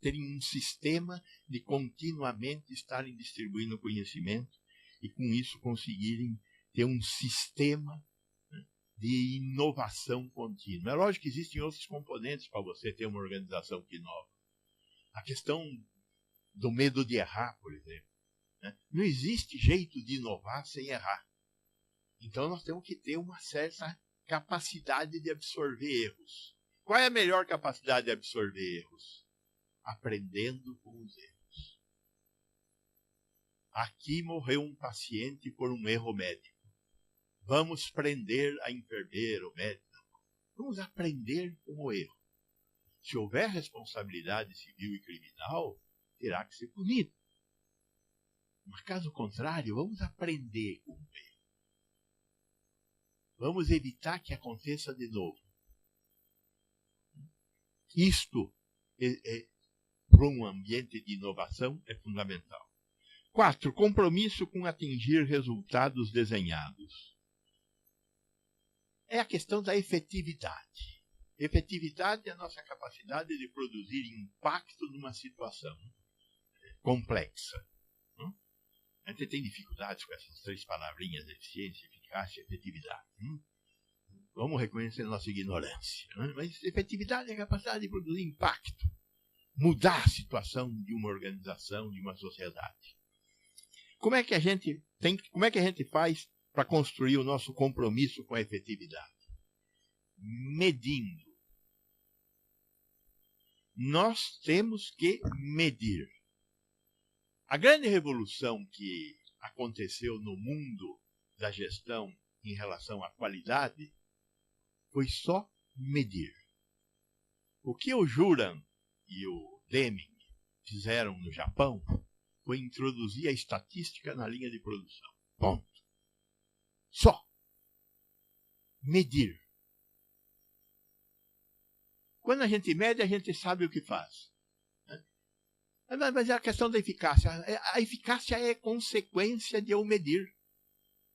terem um sistema de continuamente estarem distribuindo conhecimento e com isso conseguirem ter um sistema de inovação contínua. É lógico que existem outros componentes para você ter uma organização que inova. A questão do medo de errar, por exemplo. Não existe jeito de inovar sem errar. Então nós temos que ter uma certa capacidade de absorver erros. Qual é a melhor capacidade de absorver erros? Aprendendo com os erros. Aqui morreu um paciente por um erro médico. Vamos prender a enfermeira, o médico. Vamos aprender com o erro. Se houver responsabilidade civil e criminal, terá que ser punido. Mas caso contrário, vamos aprender com o erro. Vamos evitar que aconteça de novo. Isto para um ambiente de inovação é fundamental. 4. Compromisso com atingir resultados desenhados. É a questão da efetividade. Efetividade é a nossa capacidade de produzir impacto numa situação complexa. A gente tem dificuldades com essas 3 palavrinhas: eficiência, eficácia e efetividade. Vamos reconhecer nossa ignorância. Mas efetividade é a capacidade de produzir impacto, mudar a situação de uma organização, de uma sociedade. Como é que a gente faz para construir o nosso compromisso com a efetividade? Medindo. Nós temos que medir. A grande revolução que aconteceu no mundo da gestão em relação à qualidade foi só medir. O que o Juran e o Deming fizeram no Japão foi introduzir a estatística na linha de produção. Ponto. Só. medir. Quando a gente mede, a gente sabe o que faz. Mas é a questão da eficácia. A eficácia é consequência de eu medir.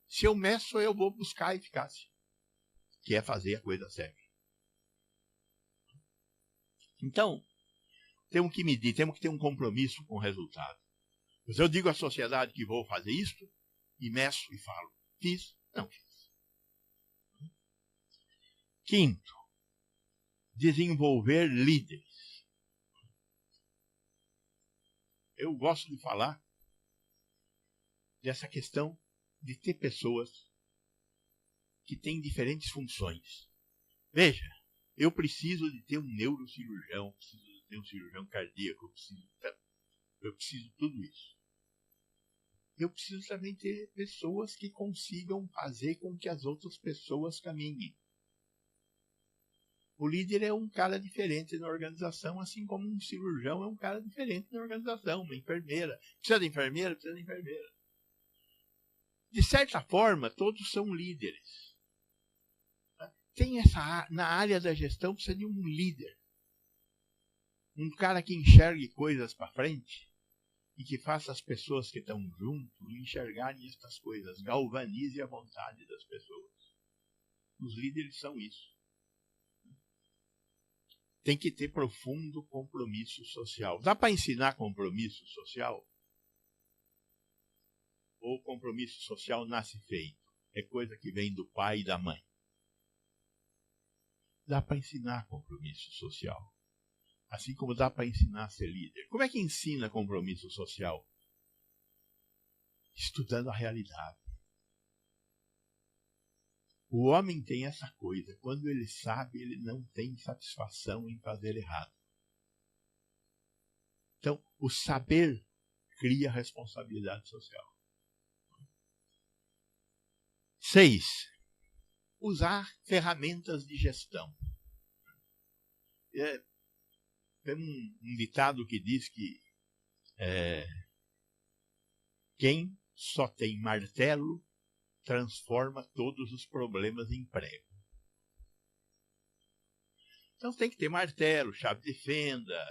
Se eu meço, eu vou buscar a eficácia, que é fazer a coisa certa. Então, temos que medir, temos que ter um compromisso com o resultado. Mas eu digo à sociedade que vou fazer isto, e meço e falo. Fiz? Não fiz. Quinto, desenvolver líderes. Eu gosto de falar dessa questão de ter pessoas que têm diferentes funções. Veja, eu preciso de ter um neurocirurgião, preciso de ter um cirurgião cardíaco, eu preciso de tudo isso. Eu preciso também ter pessoas que consigam fazer com que as outras pessoas caminhem. O líder é um cara diferente na organização, assim como um cirurgião é um cara diferente na organização, uma enfermeira. Precisa de enfermeira? Precisa de enfermeira. De certa forma, todos são líderes. Tem na área da gestão, precisa de um líder. Um cara que enxergue coisas para frente e que faça as pessoas que estão junto enxergarem estas coisas, galvanize a vontade das pessoas. Os líderes são isso. Tem que ter profundo compromisso social. Dá para ensinar compromisso social? Ou compromisso social nasce feito? É coisa que vem do pai e da mãe. Dá para ensinar compromisso social. Assim como dá para ensinar a ser líder. Como é que ensina compromisso social? Estudando a realidade. O homem tem essa coisa. Quando ele sabe, ele não tem satisfação em fazer errado. Então, o saber cria responsabilidade social. 6. Usar ferramentas de gestão. Tem um ditado que diz que quem só tem martelo transforma todos os problemas em prego. Então tem que ter martelo, chave de fenda,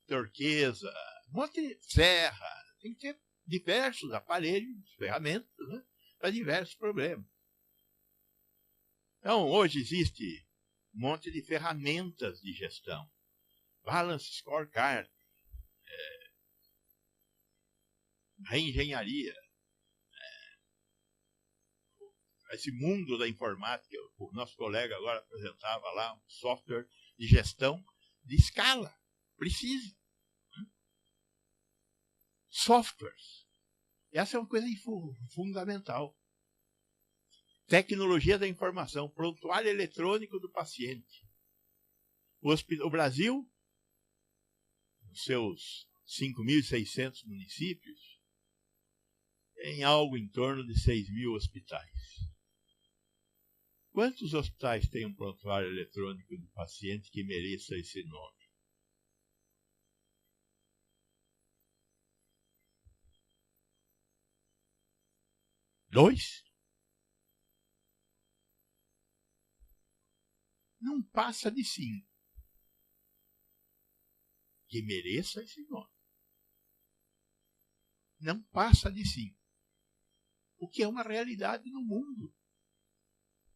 torqueza, um monte de serra. Tem que ter diversos aparelhos, ferramentas, né, para diversos problemas. Então hoje existe um monte de ferramentas de gestão. Balance Scorecard, reengenharia, esse mundo da informática. O nosso colega agora apresentava lá um software de gestão de escala. Precisa. Softwares. Essa é uma coisa fundamental. Tecnologia da informação, prontuário eletrônico do paciente. O Brasil, os seus 5.600 municípios, tem algo em torno de 6.000 hospitais. Quantos hospitais têm um prontuário eletrônico do paciente que mereça esse nome? Dois? Não passa de 5. Que mereça esse nome. Não passa de 5. O que é uma realidade no mundo.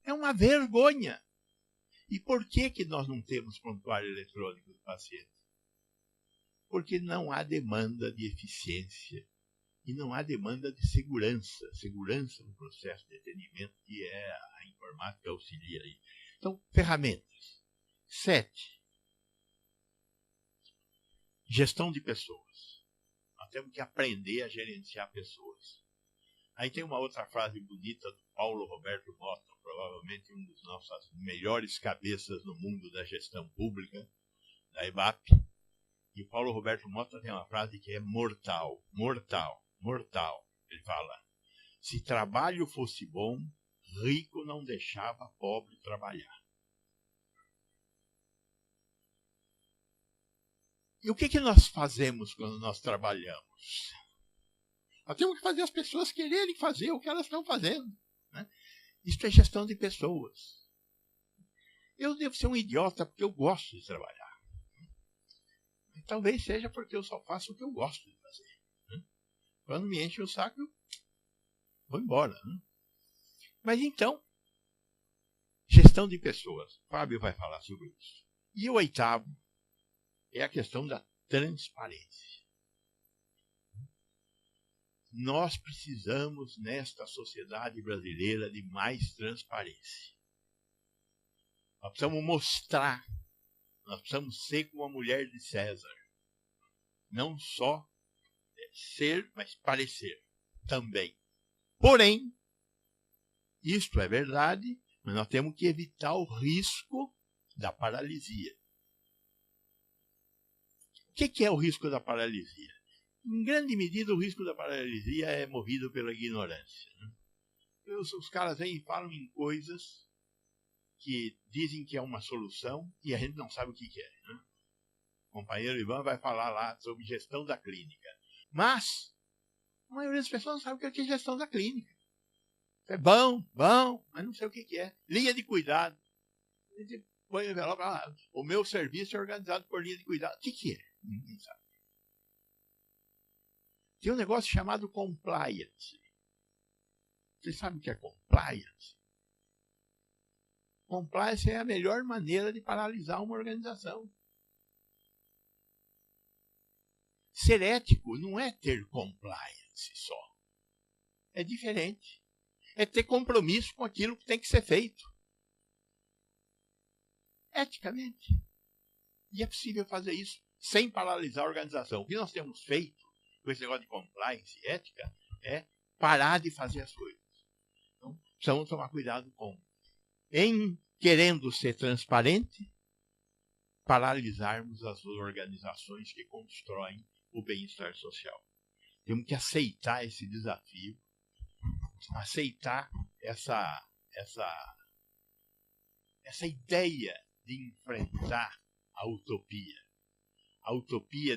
É uma vergonha. E por que nós não temos prontuário eletrônico do paciente? Porque não há demanda de eficiência e não há demanda de segurança. Segurança no processo de atendimento, que é a informática auxilia aí. Então, ferramentas. 7. Gestão de pessoas. Nós temos que aprender a gerenciar pessoas. Aí tem uma outra frase bonita do Paulo Roberto Mota, provavelmente um dos nossas melhores cabeças no mundo da gestão pública, da EBAP. E o Paulo Roberto Mota tem uma frase que é mortal, mortal, mortal. Ele fala: se trabalho fosse bom, rico não deixava pobre trabalhar. E o que nós fazemos quando nós trabalhamos? Nós temos que fazer as pessoas quererem fazer o que elas estão fazendo, né? Isso é gestão de pessoas. Eu devo ser um idiota porque eu gosto de trabalhar. Talvez seja porque eu só faço o que eu gosto de fazer. Quando me enche o saco, eu vou embora. Mas então, gestão de pessoas. O Fábio vai falar sobre isso. E o 8º é a questão da transparência. Nós precisamos, nesta sociedade brasileira, de mais transparência. Nós precisamos mostrar, nós precisamos ser como a mulher de César. Não só ser, mas parecer também. Porém, isto é verdade, mas nós temos que evitar o risco da paralisia. O que é o risco da paralisia? Em grande medida, o risco da paralisia é movido pela ignorância. Os caras vêm e falam em coisas que dizem que é uma solução e a gente não sabe o que é. O companheiro Ivan vai falar lá sobre gestão da clínica. Mas a maioria das pessoas não sabe o que é gestão da clínica. É bom, mas não sei o que é. Linha de cuidado. A gente põe o envelope lá. O meu serviço é organizado por linha de cuidado. O que é? Ninguém sabe. Tem um negócio chamado compliance. Vocês sabem o que é compliance? Compliance é a melhor maneira de paralisar uma organização. Ser ético não é ter compliance só. É diferente. É ter compromisso com aquilo que tem que ser feito. Eticamente. E é possível fazer isso sem paralisar a organização. O que nós temos feito com esse negócio de compliance e ética é parar de fazer as coisas. Então, precisamos tomar cuidado com, em querendo ser transparente, paralisarmos as organizações que constroem o bem-estar social. Temos que aceitar esse desafio, aceitar essa ideia de enfrentar a utopia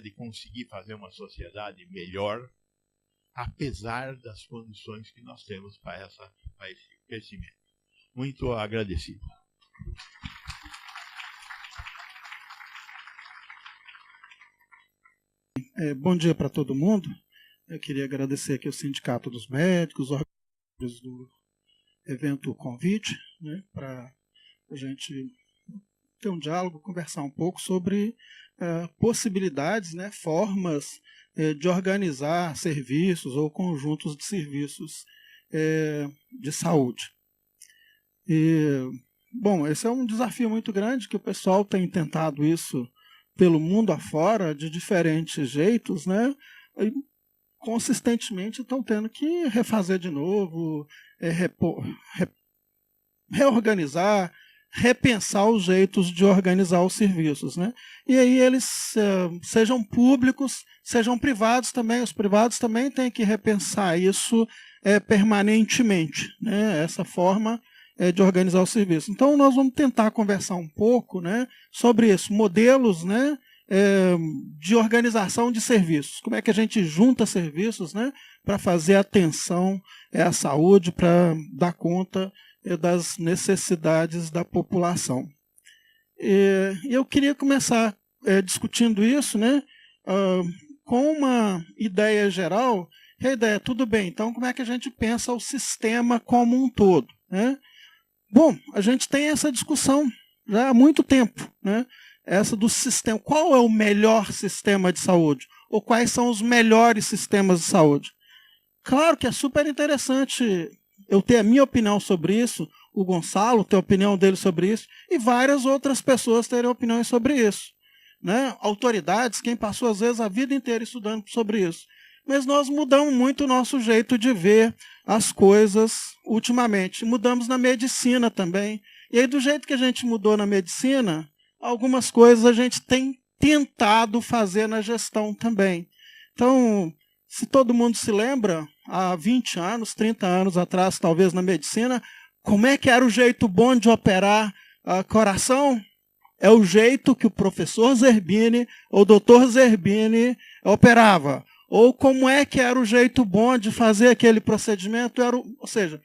de conseguir fazer uma sociedade melhor, apesar das condições que nós temos para esse crescimento. Muito agradecido. Bom dia para todo mundo. Eu queria agradecer aqui ao Sindicato dos Médicos, os organizadores do evento, o convite, né, para a gente ter um diálogo, conversar um pouco sobre possibilidades, né, formas de organizar serviços ou conjuntos de serviços de saúde. Bom, esse é um desafio muito grande, que o pessoal tem tentado isso pelo mundo afora, de diferentes jeitos, né? E consistentemente estão tendo que refazer de novo, reorganizar, repensar os jeitos de organizar os serviços, né? E aí eles sejam públicos, sejam privados também. Os privados também têm que repensar isso permanentemente, né? Essa forma de organizar o serviço. Então nós vamos tentar conversar um pouco, né, sobre isso, modelos, né, de organização de serviços. Como é que a gente junta serviços, né, para fazer atenção à saúde, para dar conta das necessidades da população. Eu queria começar discutindo isso, né, com uma ideia geral. E a ideia, tudo bem, então como é que a gente pensa o sistema como um todo, né? Bom, a gente tem essa discussão já há muito tempo, né? Essa do sistema. Qual é o melhor sistema de saúde? Ou quais são os melhores sistemas de saúde? Claro que é super interessante eu ter a minha opinião sobre isso, o Gonçalo ter a opinião dele sobre isso, e várias outras pessoas terem opiniões sobre isso, né? Autoridades, quem passou às vezes a vida inteira estudando sobre isso. Mas nós mudamos muito o nosso jeito de ver as coisas ultimamente. Mudamos na medicina também. E aí, do jeito que a gente mudou na medicina, algumas coisas a gente tem tentado fazer na gestão também. Então, se todo mundo se lembra, há 20 anos, 30 anos atrás, talvez na medicina, como é que era o jeito bom de operar coração? É o jeito que o professor Zerbini ou o doutor Zerbini operava. Ou como é que era o jeito bom de fazer aquele procedimento? Ou seja,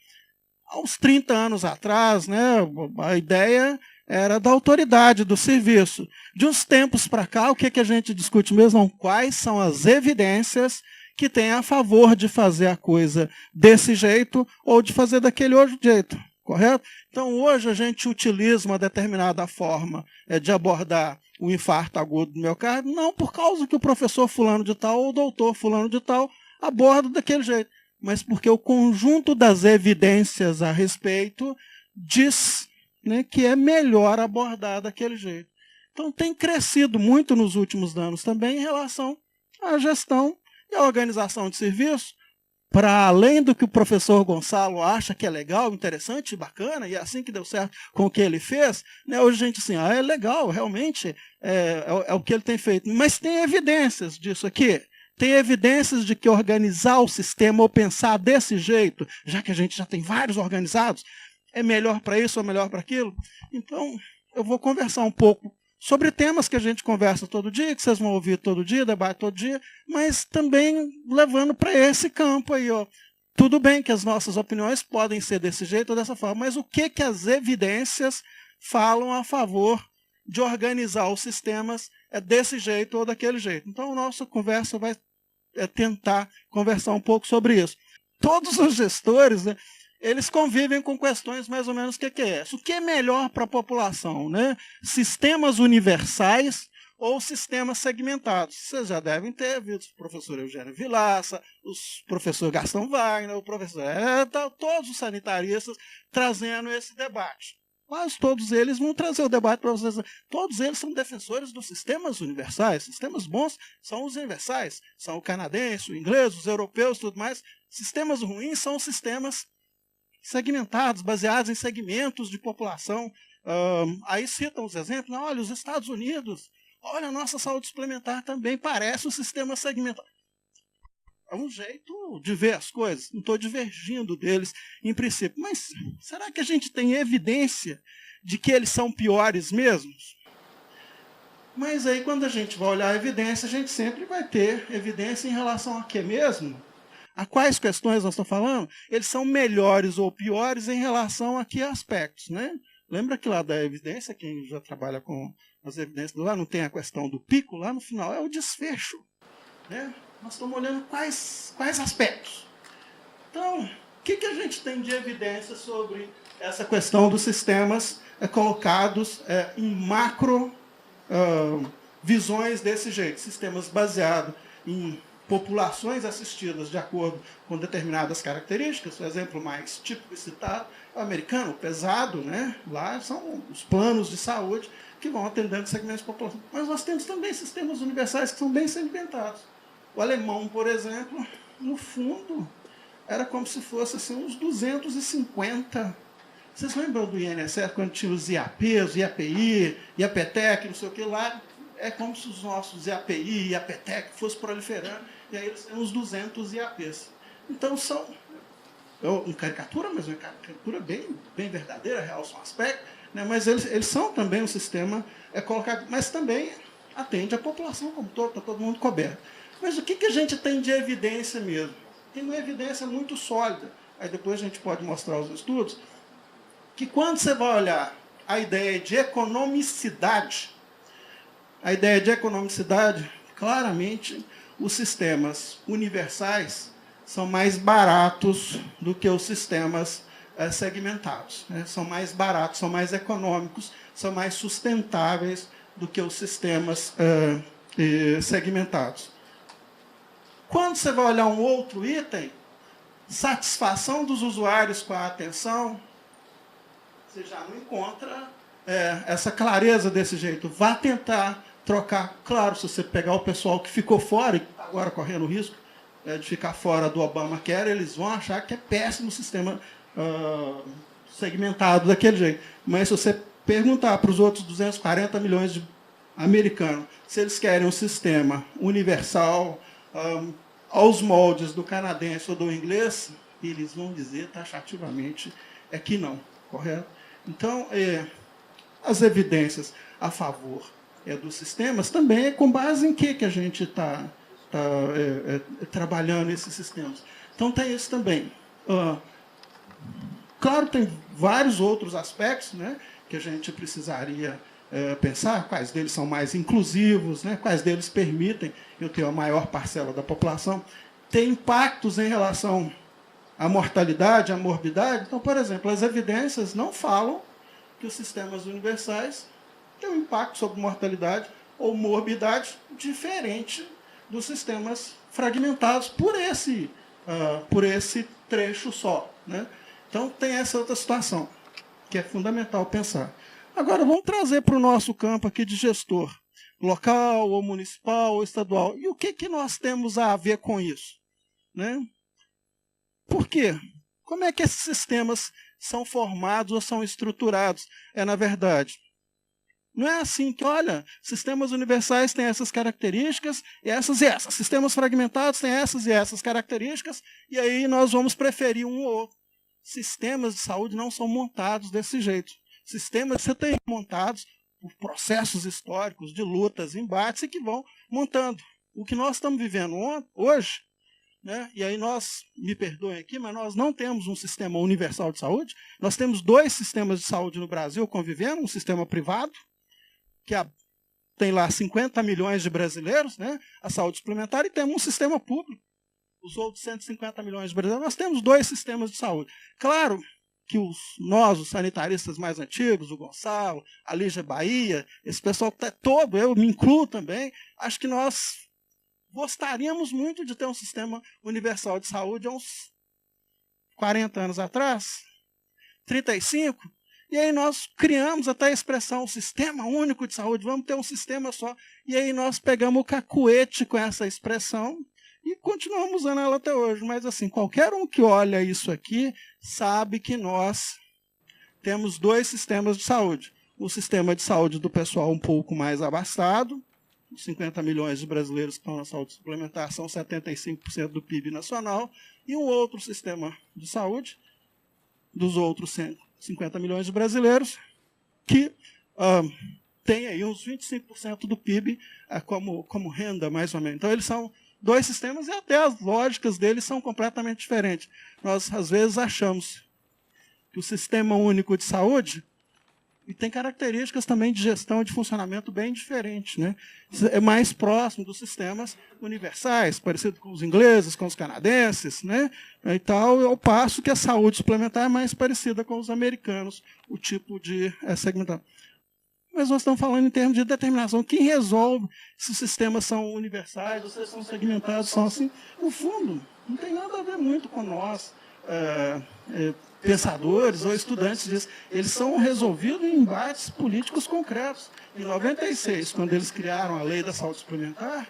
há uns 30 anos atrás, né, a ideia era da autoridade do serviço. De uns tempos para cá, o que a gente discute mesmo? Não, quais são as evidências que tem a favor de fazer a coisa desse jeito ou de fazer daquele outro jeito, correto? Então, hoje a gente utiliza uma determinada forma de abordar o infarto agudo do miocárdio, não por causa que o professor fulano de tal ou o doutor fulano de tal aborda daquele jeito, mas porque o conjunto das evidências a respeito diz, né, que é melhor abordar daquele jeito. Então, tem crescido muito nos últimos anos também em relação à gestão e à organização de serviço, para além do que o professor Gonçalo acha que é legal, interessante e bacana, e é assim que deu certo com o que ele fez, né, hoje a gente assim, é legal, realmente é o que ele tem feito. Mas tem evidências disso aqui. Tem evidências de que organizar o sistema ou pensar desse jeito, já que a gente já tem vários organizados, é melhor para isso ou melhor para aquilo? Então, eu vou conversar um pouco sobre temas que a gente conversa todo dia, que vocês vão ouvir todo dia, debate todo dia, mas também levando para esse campo aí. Ó. Tudo bem que as nossas opiniões podem ser desse jeito ou dessa forma, mas o que as evidências falam a favor de organizar os sistemas desse jeito ou daquele jeito? Então, a nossa conversa vai tentar conversar um pouco sobre isso. Todos os gestores, né, eles convivem com questões mais ou menos o que é isso. O que é melhor para a população? Né? Sistemas universais ou sistemas segmentados? Vocês já devem ter visto o professor Eugênio Vilaça, o professor Gastão Wagner, o professor todos os sanitaristas trazendo esse debate. Quase todos eles vão trazer o debate para vocês. Todos eles são defensores dos sistemas universais. Sistemas bons são os universais. São o canadense, o inglês, os europeus, tudo mais. Sistemas ruins são os sistemas segmentados, baseados em segmentos de população. Aí citam os exemplos. Olha, os Estados Unidos, olha, a nossa saúde suplementar também parece um sistema segmentado. É um jeito de ver as coisas. Não estou divergindo deles em princípio. Mas será que a gente tem evidência de que eles são piores mesmos? Mas aí, quando a gente vai olhar a evidência, a gente sempre vai ter evidência em relação a quê mesmo? A quais questões nós estamos falando? Eles são melhores ou piores em relação a que aspectos, né? Lembra que lá da evidência, quem já trabalha com as evidências, lá não tem a questão do pico, lá no final é o desfecho, né? Nós estamos olhando quais aspectos. Então, o que a gente tem de evidência sobre essa questão dos sistemas colocados em macro visões desse jeito? Sistemas baseados em populações assistidas de acordo com determinadas características. O exemplo mais típico e citado é o americano, o pesado, né? Lá são os planos de saúde que vão atendendo segmentos de população. Mas nós temos também sistemas universais que são bem segmentados. O alemão, por exemplo, no fundo, era como se fosse assim, uns 250. Vocês lembram do INSS, quando tinha os IAPs, IAPI, IAPTEC, não sei o que lá? É como se os nossos IAPI, IAPTEC fossem proliferando, e aí eles têm uns 200 IAPs. Então, são uma caricatura, mas uma caricatura bem verdadeira, real são aspectos, né? Mas eles são também um sistema colocado, mas também atende a população como todo, está todo mundo coberto. Mas o que a gente tem de evidência mesmo? Tem uma evidência muito sólida. Aí depois a gente pode mostrar os estudos, que quando você vai olhar a ideia de economicidade, claramente, os sistemas universais são mais baratos do que os sistemas segmentados. Né? São mais baratos, são mais econômicos, são mais sustentáveis do que os sistemas segmentados. Quando você vai olhar um outro item, satisfação dos usuários com a atenção, você já não encontra essa clareza desse jeito. Vá tentar trocar. Claro, se você pegar o pessoal que ficou fora, e está agora correndo o risco de ficar fora do Obamacare, eles vão achar que é péssimo o sistema segmentado daquele jeito. Mas se você perguntar para os outros 240 milhões de americanos se eles querem um sistema universal, aos moldes do canadense ou do inglês, eles vão dizer taxativamente que não, correto? Então, as evidências a favor dos sistemas também é com base em que a gente está trabalhando esses sistemas. Então, tem isso também. Claro, tem vários outros aspectos, né, que a gente precisaria pensar, quais deles são mais inclusivos, né, quais deles permitem eu ter a maior parcela da população. Tem impactos em relação à mortalidade, à morbidade. Então, por exemplo, as evidências não falam que os sistemas universais têm um impacto sobre mortalidade ou morbidade diferente dos sistemas fragmentados por esse trecho só, né? Então, tem essa outra situação, que é fundamental pensar. Agora, vamos trazer para o nosso campo aqui de gestor, local, ou municipal, ou estadual. E o que nós temos a ver com isso? Né? Por quê? Como é que esses sistemas são formados ou são estruturados? Na verdade, não é assim que, olha, sistemas universais têm essas características, e essas e essas. Sistemas fragmentados têm essas e essas características, e aí nós vamos preferir um ou outro. Sistemas de saúde não são montados desse jeito. Sistemas você tem montados por processos históricos de lutas, embates, e que vão montando. O que nós estamos vivendo hoje, né, e aí me perdoem aqui, mas nós não temos um sistema universal de saúde. Nós temos 2 sistemas de saúde no Brasil convivendo, um sistema privado, que tem lá 50 milhões de brasileiros, né, a saúde suplementar, e temos um sistema público, os outros 150 milhões de brasileiros. Nós temos 2 sistemas de saúde. Claro que nós, os sanitaristas mais antigos, o Gonçalo, a Lígia Bahia, esse pessoal que está todo, eu me incluo também, acho que nós gostaríamos muito de ter um sistema universal de saúde há uns 40 anos atrás, 35, e aí nós criamos até a expressão Sistema Único de Saúde, vamos ter um sistema só, e aí nós pegamos o cacuete com essa expressão e continuamos usando ela até hoje. Mas assim, qualquer um que olha isso aqui sabe que nós temos 2 sistemas de saúde. O sistema de saúde do pessoal um pouco mais abastado, 50 milhões de brasileiros que estão na saúde suplementar são 75% do PIB nacional, e um outro sistema de saúde dos outros 150 milhões de brasileiros que tem aí uns 25% do PIB como renda, mais ou menos. Então, eles são 2 sistemas e até as lógicas deles são completamente diferentes. Nós, às vezes, achamos que o Sistema Único de Saúde e tem características também de gestão e de funcionamento bem diferentes, né? É mais próximo dos sistemas universais, parecido com os ingleses, com os canadenses, né? E tal, ao passo que a saúde suplementar é mais parecida com os americanos, o tipo de segmentação. Mas nós estamos falando em termos de determinação. Quem resolve se os sistemas são universais, ou se são segmentados, são assim? No fundo, não tem nada a ver muito com nós, pensadores ou estudantes disso. Eles são resolvidos em embates políticos concretos. Em 96, quando eles criaram a lei da saúde suplementar,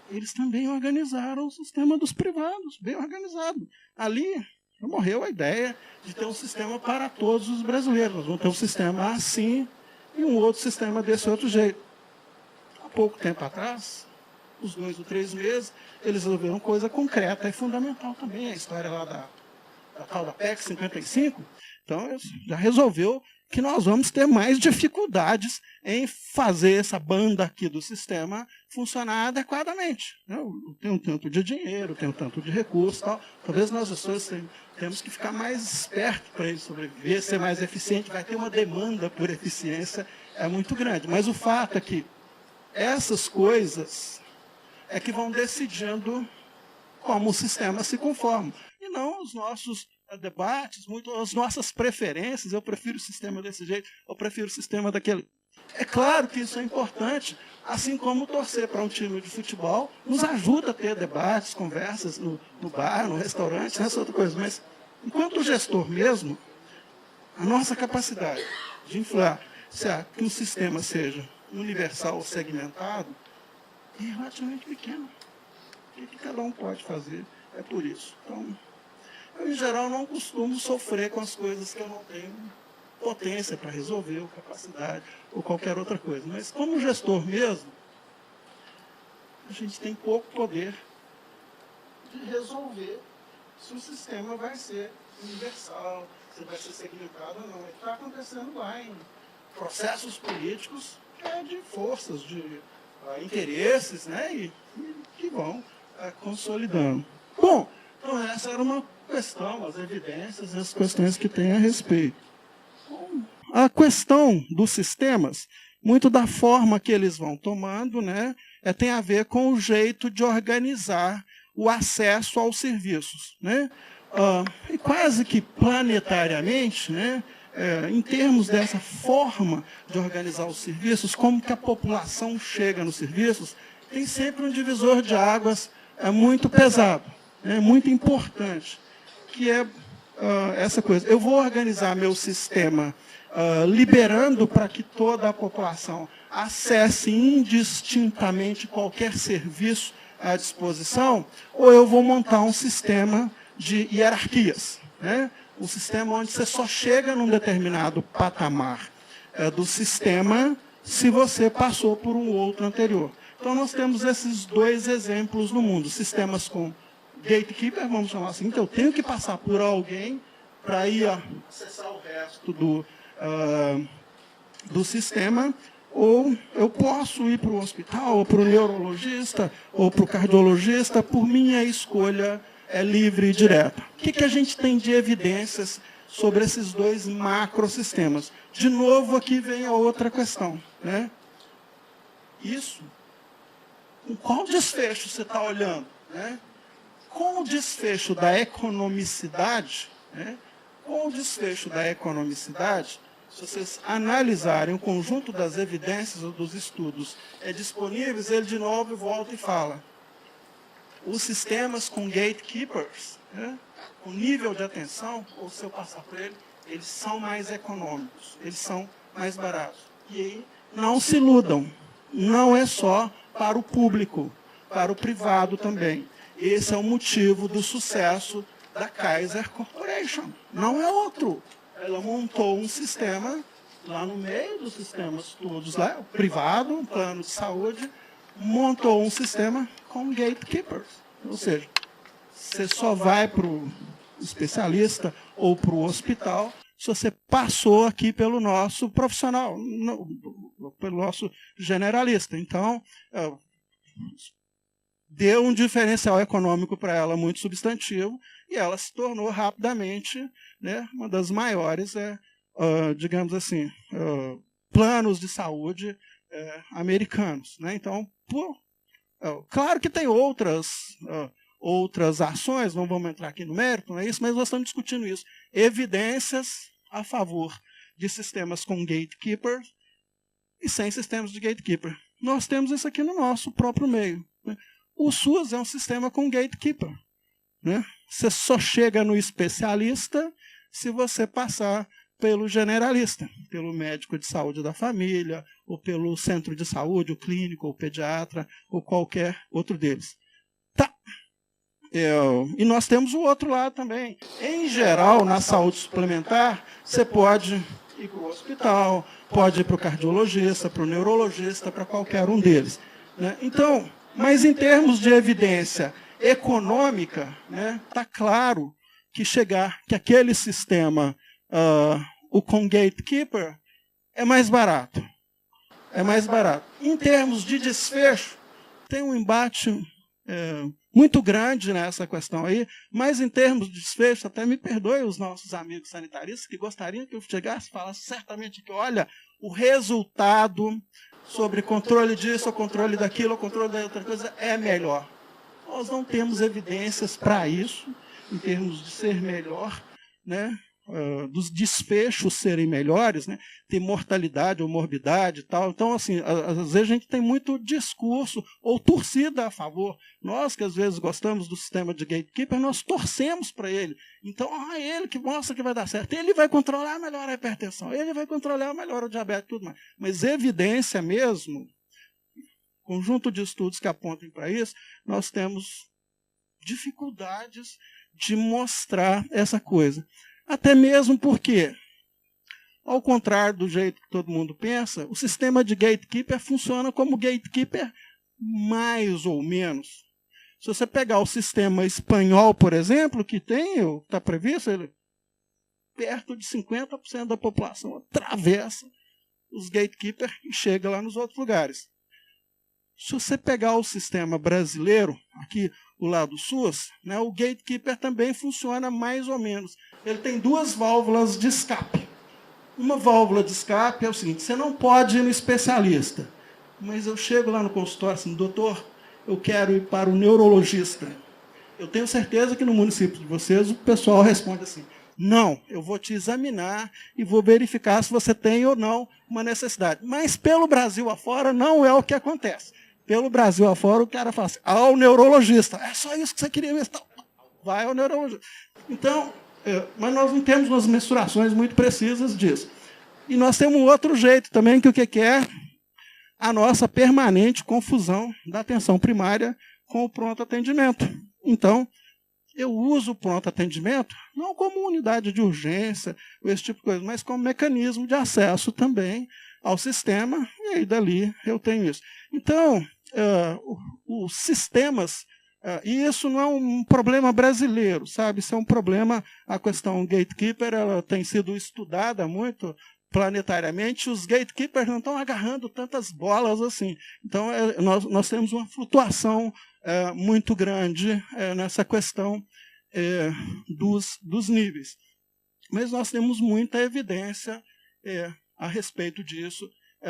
eles também organizaram o sistema dos privados, bem organizado. Ali morreu a ideia de ter um sistema para todos os brasileiros. Nós vamos ter um sistema assim e um outro sistema desse outro jeito. Há pouco tempo atrás, uns 2 ou 3 meses, eles resolveram coisa concreta e fundamental também, a história lá da tal da PEC 55. Então, já resolveu que nós vamos ter mais dificuldades em fazer essa banda aqui do sistema funcionar adequadamente. Tem um tanto de dinheiro, tem um tanto de recurso, tal. Talvez nós pessoas temos que ficar mais espertos para ele sobreviver, ser mais eficiente. Vai ter uma demanda por eficiência muito grande. Mas o fato é que essas coisas é que vão decidindo como o sistema se conforma. E não os nossos debates, muito as nossas preferências. Eu prefiro o sistema desse jeito, eu prefiro o sistema daquele. É claro que isso é importante, assim como torcer para um time de futebol nos ajuda a ter debates, conversas no bar, no restaurante, essa outra coisa. Mas, enquanto gestor mesmo, a nossa capacidade de influenciar que o sistema seja universal ou segmentado é relativamente pequena. O que cada um pode fazer é por isso. Então, eu, em geral, não costumo sofrer com as coisas que eu não tenho potência para resolver, ou capacidade, ou qualquer outra coisa. Mas, como gestor mesmo, a gente tem pouco poder de resolver se o sistema vai ser universal, se vai ser segmentado ou não. O que está acontecendo lá em processos políticos de forças, de interesses, né, e que vão consolidando. Bom, Então, essa era uma questão, as evidências, as questões que tem a respeito. A questão dos sistemas, muito da forma que eles vão tomando, né, tem a ver com o jeito de organizar o acesso aos serviços, né? E quase que planetariamente, né, em termos dessa forma de organizar os serviços, como que a população chega nos serviços, tem sempre um divisor de águas muito pesado, muito importante, que é essa coisa. Eu vou organizar meu sistema liberando para que toda a população acesse indistintamente qualquer serviço à disposição, ou eu vou montar um sistema de hierarquias, né? Um sistema onde você só chega num determinado patamar do sistema se você passou por um outro anterior. Então, nós temos esses dois exemplos no mundo. Sistemas com gatekeeper, vamos chamar assim, que eu tenho que passar por alguém para ir acessar o resto do sistema, ou eu posso ir para o hospital, ou para o neurologista, ou para o cardiologista, por minha escolha livre e direta. O que a gente tem de evidências sobre esses dois macrosistemas? De novo, aqui vem a outra questão, né? Isso, com qual desfecho você está olhando, né? Com o desfecho da economicidade, né? Com o desfecho da economicidade, se vocês analisarem o conjunto das evidências ou dos estudos disponíveis, ele de novo volta e fala: os sistemas com gatekeepers, né, com nível de atenção, ou se eu passar por ele, eles são mais econômicos, eles são mais baratos. E aí, não se iludam, não é só para o público, para o privado também. Esse é o motivo do sucesso da Kaiser Corporation, não é outro. Ela montou um sistema lá no meio dos sistemas todos lá, privado, um plano de saúde, montou um sistema com gatekeepers. Ou seja, você só vai para o especialista ou para o hospital se você passou aqui pelo nosso profissional, pelo nosso generalista. Então, deu um diferencial econômico para ela muito substantivo e ela se tornou rapidamente, né, uma das maiores, digamos assim, planos de saúde americanos, né? Então, claro que tem outras ações, não vamos entrar aqui no mérito, não é isso, mas nós estamos discutindo isso. Evidências a favor de sistemas com gatekeeper e sem sistemas de gatekeeper. Nós temos isso aqui no nosso próprio meio, né? O SUS é um sistema com gatekeeper, né? Você só chega no especialista se você passar pelo generalista, pelo médico de saúde da família, ou pelo centro de saúde, o clínico, o pediatra, ou qualquer outro deles. Tá. E nós temos o outro lado também. Em geral, na saúde suplementar, você pode ir para o hospital, pode ir para o cardiologista, para o neurologista, para qualquer um deles, né? Então, mas em termos de evidência econômica, né, tá claro que aquele sistema, o com gatekeeper, é mais barato. É mais barato. Em termos de desfecho, tem um embate muito grande nessa questão aí, mas em termos de desfecho, até me perdoe os nossos amigos sanitaristas que gostariam que eu chegasse e falasse certamente que, olha, o resultado sobre controle disso, ou controle daquilo, ou controle da outra coisa, é melhor. Nós não temos evidências para isso, em termos de ser melhor, né? Dos desfechos serem melhores, né? Ter mortalidade ou morbidade e tal. Então, assim, às vezes a gente tem muito discurso ou torcida a favor. Nós, que às vezes gostamos do sistema de gatekeeper, nós torcemos para ele. Então, ele que mostra que vai dar certo. Ele vai controlar melhor a hipertensão, ele vai controlar melhor o diabetes e tudo mais. Mas evidência mesmo, conjunto de estudos que apontem para isso, nós temos dificuldades de mostrar essa coisa. Até mesmo porque, ao contrário do jeito que todo mundo pensa, o sistema de gatekeeper funciona como gatekeeper mais ou menos. Se você pegar o sistema espanhol, por exemplo, que está previsto, perto de 50% da população atravessa os gatekeepers e chega lá nos outros lugares. se você pegar o sistema brasileiro, aqui o lado SUS, né, o gatekeeper também funciona mais ou menos. Ele tem duas válvulas de escape. Uma válvula de escape é o seguinte: você não pode ir no especialista, mas eu chego lá no consultório assim, doutor, eu quero ir para o neurologista. Eu tenho certeza que no município de vocês o pessoal responde assim: não, eu vou te examinar e vou verificar se você tem ou não uma necessidade. Mas pelo Brasil afora não é o que acontece. Pelo Brasil afora o cara fala assim: ao neurologista, é só isso que você queria ver? Vai ao neurologista. Então, mas nós não temos umas mensurações muito precisas disso. E nós temos um outro jeito também, que o que é a nossa permanente confusão da atenção primária com o pronto atendimento. Então, eu uso o pronto atendimento não como unidade de urgência, esse tipo de coisa, mas como mecanismo de acesso também ao sistema, e aí dali eu tenho isso. Então, os sistemas, e isso não é um problema brasileiro, sabe? Isso é um problema, a questão gatekeeper, ela tem sido estudada muito planetariamente, os gatekeepers não estão agarrando tantas bolas assim. Então, nós temos uma flutuação muito grande nessa questão dos níveis. Mas nós temos muita evidência a respeito disso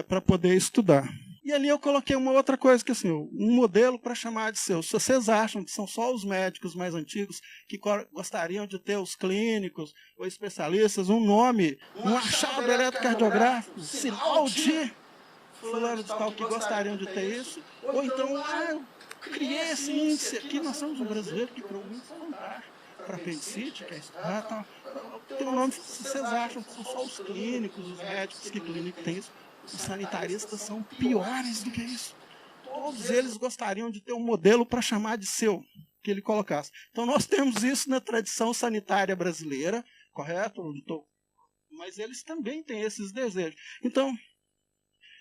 para poder estudar. E ali eu coloquei uma outra coisa, que assim, um modelo para chamar de seu. Se vocês acham que são só os médicos mais antigos que gostariam de ter os clínicos ou especialistas, um nome, um achado eletrocardiográfico, sinal de fulano de tal que gostariam de ter isso, ou então, eu criei esse índice aqui, nós somos um brasileiro que criou um índice fantástico para apendicite, que é tal. Tem um nome, se vocês acham que são só os clínicos, os médicos que clínico tem isso, os sanitaristas são piores do que isso. Todos eles gostariam de ter um modelo para chamar de seu, que ele colocasse. Então nós temos isso na tradição sanitária brasileira, correto? Mas eles também têm esses desejos. Então,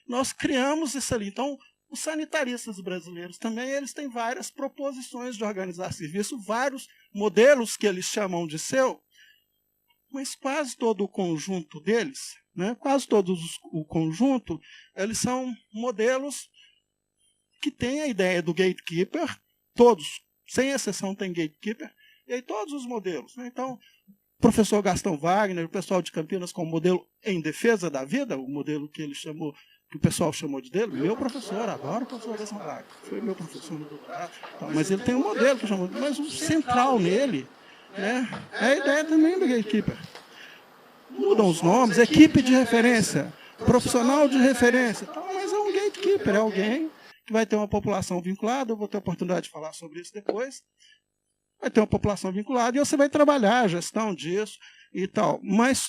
nós criamos isso ali. Então, os sanitaristas brasileiros também, eles têm várias proposições de organizar serviço, vários modelos que eles chamam de seu, mas quase todo o conjunto deles, né, quase todo o conjunto, eles são modelos que têm a ideia do gatekeeper, todos, sem exceção, tem gatekeeper, e aí todos os modelos. Né? Então, o professor Gastão Wagner, o pessoal de Campinas com o modelo em defesa da vida, o modelo que ele chamou, que o pessoal chamou de dele, meu professor, adoro o professor Gastão Wagner, foi meu professor no doutorado, mas ele tem um modelo que chamou, mas o central nele, né, é a ideia também do gatekeeper. Mudam os nomes, equipe de referência, profissional de referência, mas é um gatekeeper, é alguém que vai ter uma população vinculada, eu vou ter a oportunidade de falar sobre isso depois, vai ter uma população vinculada e você vai trabalhar a gestão disso e tal, mas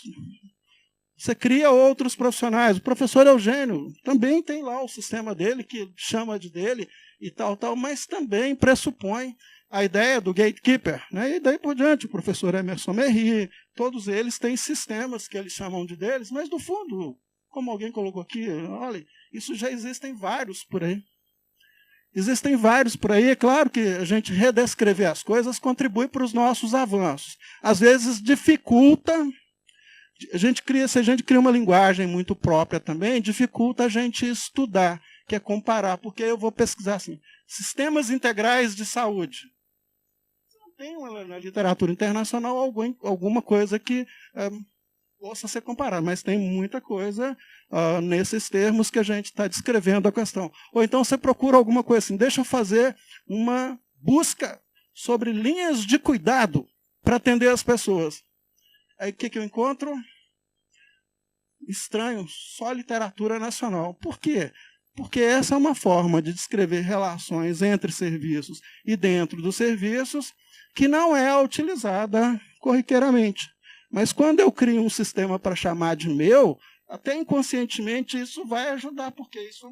você cria outros profissionais. O professor Eugênio também tem lá o sistema dele, que chama de dele e tal, mas também pressupõe a ideia do gatekeeper. Né? E daí por diante, o professor Emerson Merri, todos eles têm sistemas que eles chamam de deles, mas no fundo, como alguém colocou aqui, olha, isso já existem vários por aí. Existem vários por aí. É claro que a gente redescrever as coisas contribui para os nossos avanços. Às vezes dificulta. Se a gente cria uma linguagem muito própria também, dificulta a gente estudar, que é comparar, porque eu vou pesquisar assim, sistemas integrais de saúde. Não tem na literatura internacional alguma coisa que possa ser comparada, mas tem muita coisa nesses termos que a gente está descrevendo a questão. Ou então você procura alguma coisa assim, deixa eu fazer uma busca sobre linhas de cuidado para atender as pessoas. Aí o que eu encontro? Estranho, só literatura nacional. Por quê? Porque essa é uma forma de descrever relações entre serviços e dentro dos serviços que não é utilizada corriqueiramente. Mas quando eu crio um sistema para chamar de meu, até inconscientemente isso vai ajudar, porque isso eu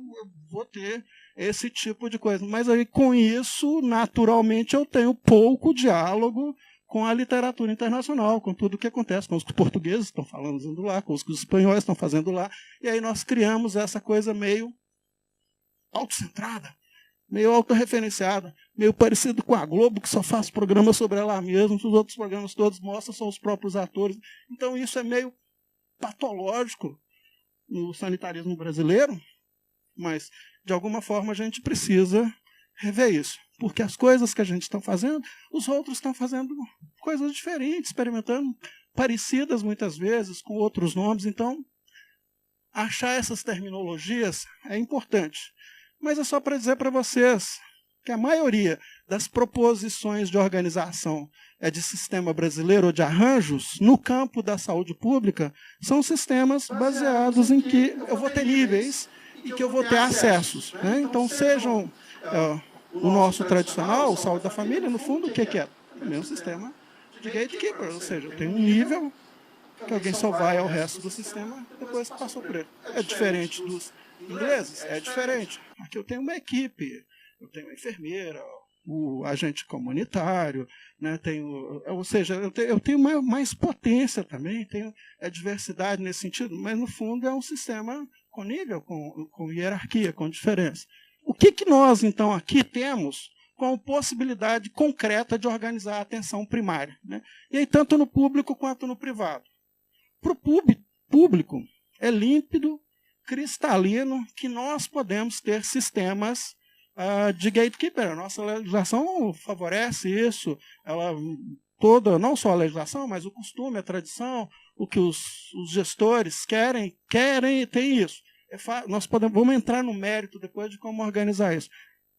vou ter esse tipo de coisa. Mas aí com isso, naturalmente, eu tenho pouco diálogo com a literatura internacional, com tudo o que acontece, com os que os portugueses estão falando lá, com os que os espanhóis estão fazendo lá, e aí nós criamos essa coisa meio autocentrada, meio autorreferenciada, meio parecido com a Globo, que só faz programas sobre ela mesma, os outros programas todos mostram são os próprios atores. Então isso é meio patológico no sanitarismo brasileiro, mas de alguma forma a gente precisa rever isso, porque as coisas que a gente está fazendo, os outros estão fazendo coisas diferentes, experimentando parecidas muitas vezes, com outros nomes. Então, achar essas terminologias é importante. Mas é só para dizer para vocês que a maioria das proposições de organização de sistema brasileiro ou de arranjos, no campo da saúde pública, são sistemas baseados em que eu vou ter níveis e que eu vou ter acessos, né? Então, sejam o nosso tradicional, o saúde da família, no fundo, o que é? O mesmo sistema de gatekeeper, ou seja, eu tenho um nível que alguém só vai ao resto do sistema depois que passou por ele. É diferente dos ingleses? É diferente. Aqui eu tenho uma equipe, eu tenho uma enfermeira, o agente comunitário, né, ou seja, eu tenho mais potência também, tenho diversidade nesse sentido, mas no fundo é um sistema com nível, com hierarquia, com diferença. O que nós, então, aqui temos com possibilidade concreta de organizar a atenção primária, né? E aí, tanto no público quanto no privado. Para o público, é límpido, cristalino, que nós podemos ter sistemas de gatekeeper. A nossa legislação favorece isso, toda, não só a legislação, mas o costume, a tradição, o que os gestores querem e tem isso. Nós vamos entrar no mérito depois de como organizar isso.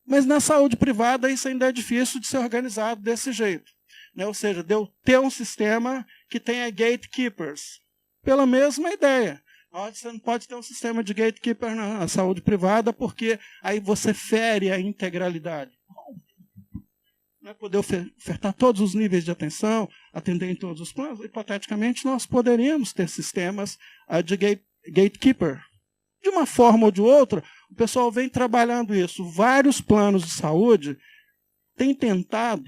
Mas na saúde privada isso ainda é difícil de ser organizado desse jeito, né? Ou seja, de eu ter um sistema que tenha gatekeepers, pela mesma ideia. Você não pode ter um sistema de gatekeeper na saúde privada, porque aí você fere a integralidade. Não é poder ofertar todos os níveis de atenção, atender em todos os planos. Hipoteticamente, nós poderíamos ter sistemas de gatekeeper. De uma forma ou de outra, o pessoal vem trabalhando isso. Vários planos de saúde têm tentado,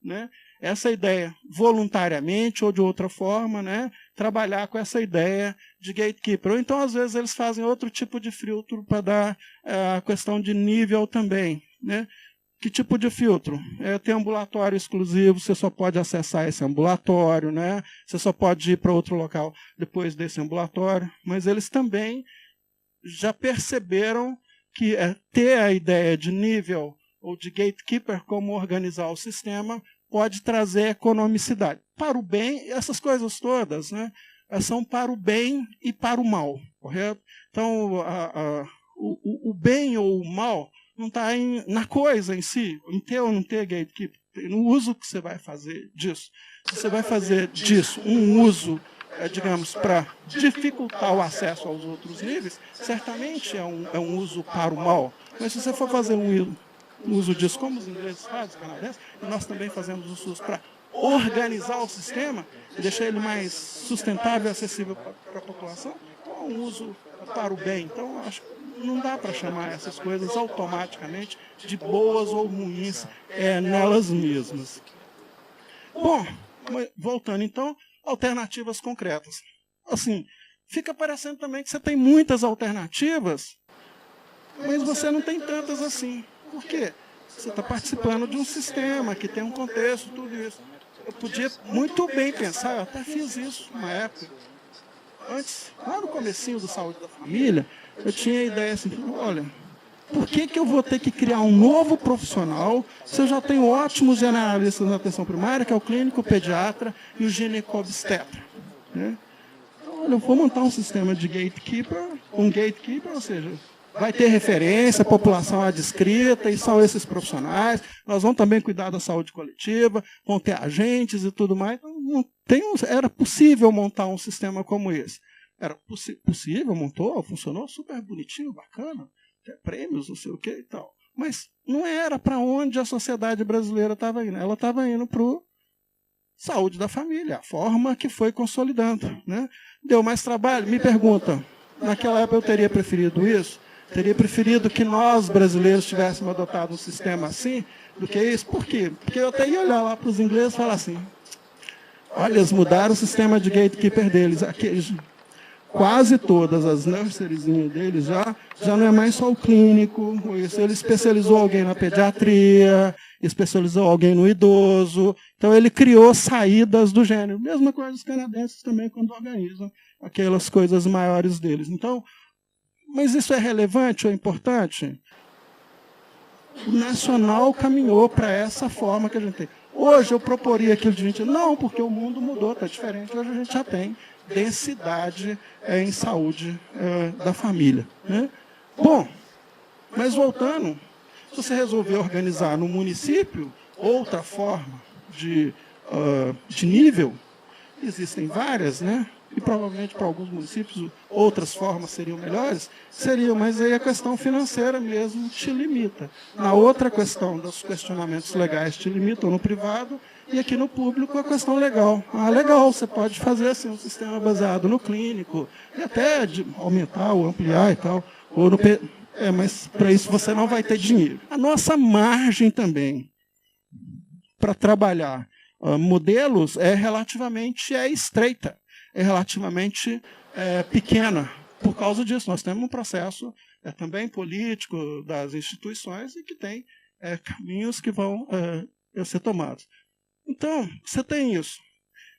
né, essa ideia, voluntariamente ou de outra forma, né, trabalhar com essa ideia de gatekeeper. Ou então, às vezes, eles fazem outro tipo de filtro para dar a questão de nível também, né? Que tipo de filtro? Tem ambulatório exclusivo, você só pode acessar esse ambulatório, né? Você só pode ir para outro local depois desse ambulatório. Mas eles também já perceberam que ter a ideia de nível ou de gatekeeper, como organizar o sistema, pode trazer economicidade. Para o bem, essas coisas todas, né, são para o bem e para o mal, correto? Então, o bem ou o mal não está na coisa em si, em ter ou não ter gatekeeper, no uso que você vai fazer disso. Se você vai fazer disso um uso, digamos, para dificultar o acesso aos outros níveis, certamente é um uso para o mal. Mas se você for fazer um uso disso, como os ingleses fazem, os canadenses, e nós também fazemos os usos para organizar o sistema e deixar ele mais sustentável e acessível para a população, é um uso para o bem. Então, acho que não dá para chamar essas coisas automaticamente de boas ou ruins nelas mesmas. Bom, voltando então, alternativas concretas. Assim, fica parecendo também que você tem muitas alternativas, mas você não tem tantas assim. Por quê? Você está participando de um sistema que tem um contexto, tudo isso. Eu podia muito bem pensar, eu até fiz isso na época. Antes, lá no comecinho do Saúde da Família, eu tinha a ideia assim, olha, por que eu vou ter que criar um novo profissional se eu já tenho ótimos generalistas na atenção primária, que é o clínico, o pediatra e o gineco-obstetra, né? Então, olha, eu vou montar um sistema de gatekeeper, ou seja, vai ter referência, a população adscrita, e são esses profissionais. Nós vamos também cuidar da saúde coletiva, vão ter agentes e tudo mais. Era possível montar um sistema como esse. Era possível, montou, funcionou super bonitinho, bacana, prêmios, não sei o que e tal. Mas não era para onde a sociedade brasileira estava indo. Ela estava indo para o saúde da família, a forma que foi consolidando, né? Deu mais trabalho? Me perguntam, naquela época eu teria preferido isso? Teria preferido que nós, brasileiros, tivéssemos adotado um sistema assim do que isso? Por quê? Porque eu até ia olhar lá para os ingleses e falar assim, olha, eles mudaram o sistema de gatekeeper deles. Aqueles, quase todas as nurseries deles já não é mais só o clínico. Ele especializou alguém na pediatria, especializou alguém no idoso. Então, ele criou saídas do gênero. Mesma coisa os canadenses também, quando organizam aquelas coisas maiores deles. Então, Mas isso é relevante ou importante? O nacional caminhou para essa forma que a gente tem. Hoje eu proporia aquilo de gente, não, porque o mundo mudou, está diferente, hoje a gente já tem densidade em saúde da família. Né? Bom, mas voltando, se você resolver organizar no município outra forma de nível, existem várias, né? E provavelmente para alguns municípios outras formas seriam melhores, mas aí a questão financeira mesmo te limita. Na outra questão dos questionamentos legais te limitam no privado, e aqui no público a questão legal. Legal, você pode fazer assim, um sistema baseado no clínico, e até de aumentar ou ampliar e tal, ou no mas para isso você não vai ter dinheiro. A nossa margem também para trabalhar modelos é relativamente estreita, é relativamente pequena. Por causa disso, nós temos um processo também político das instituições e que tem caminhos que vão ser tomados. Então, você tem isso.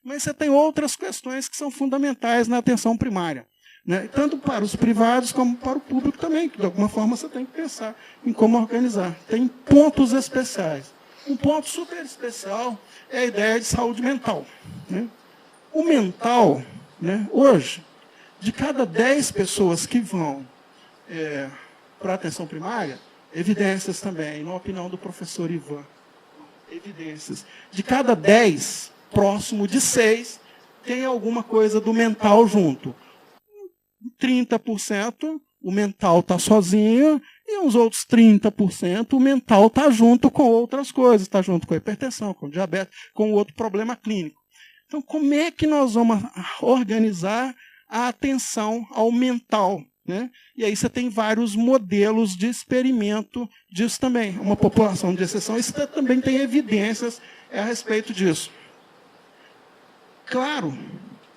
Mas você tem outras questões que são fundamentais na atenção primária. Né? Tanto para os privados como para o público também, que de alguma forma você tem que pensar em como organizar. Tem pontos especiais. Um ponto super especial é a ideia de saúde mental. Né? O mental, né, hoje, de cada 10 pessoas que vão para a atenção primária, evidências também, na opinião do professor Ivan, evidências. De cada 10, próximo de 6, tem alguma coisa do mental junto. 30% o mental está sozinho e uns outros 30% o mental está junto com outras coisas, está junto com a hipertensão, com o diabetes, com outro problema clínico. Então, como é que nós vamos organizar a atenção ao mental? Né? E aí você tem vários modelos de experimento disso também. Uma população de exceção, isso também tem evidências a respeito disso. Claro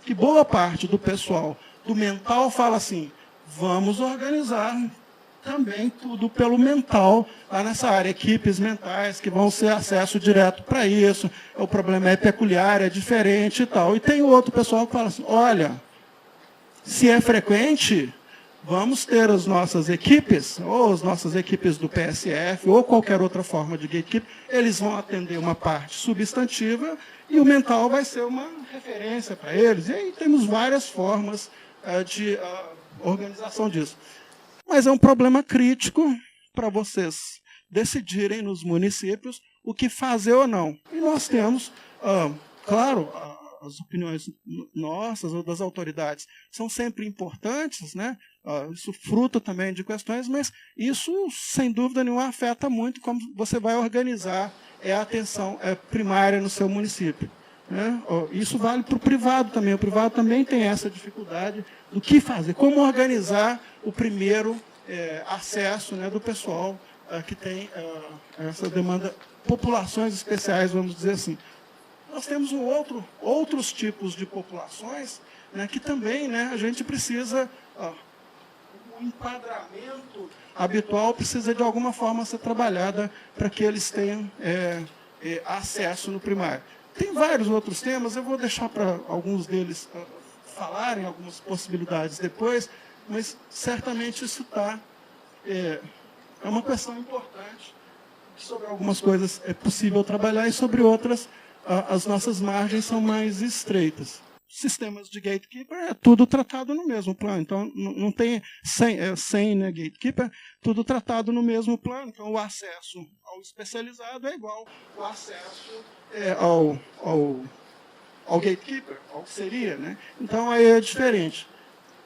que boa parte do pessoal do mental fala assim, vamos organizar também tudo pelo mental lá nessa área, equipes mentais que vão ter acesso direto para isso, o problema é peculiar, é diferente e tal. E tem outro pessoal que fala assim, olha, se é frequente, vamos ter as nossas equipes, ou as nossas equipes do PSF, ou qualquer outra forma de gatekeep, eles vão atender uma parte substantiva e o mental vai ser uma referência para eles. E aí temos várias formas de organização disso. Mas é um problema crítico para vocês decidirem nos municípios o que fazer ou não. E nós temos, claro, as opiniões nossas ou das autoridades são sempre importantes, né? Isso fruto também de questões, mas isso, sem dúvida nenhuma, afeta muito como você vai organizar a atenção primária no seu município. Né? Isso vale para o privado também. O privado também tem essa dificuldade do que fazer, como organizar o primeiro acesso, né, do pessoal que tem essa demanda, populações especiais, vamos dizer assim. Nós temos outros tipos de populações, né, que também, né, a gente precisa, o enquadramento habitual precisa de alguma forma ser trabalhada para que eles tenham acesso no primário. Tem vários outros temas, eu vou deixar para alguns deles falarem algumas possibilidades depois, mas certamente isso é uma questão importante. Sobre algumas coisas é possível trabalhar e sobre outras as nossas margens são mais estreitas. Sistemas de gatekeeper é tudo tratado no mesmo plano. Então, não tem sem né, gatekeeper, tudo tratado no mesmo plano. Então, o acesso ao especializado é igual o acesso ao gatekeeper, ao que seria. Né? Então, aí é diferente.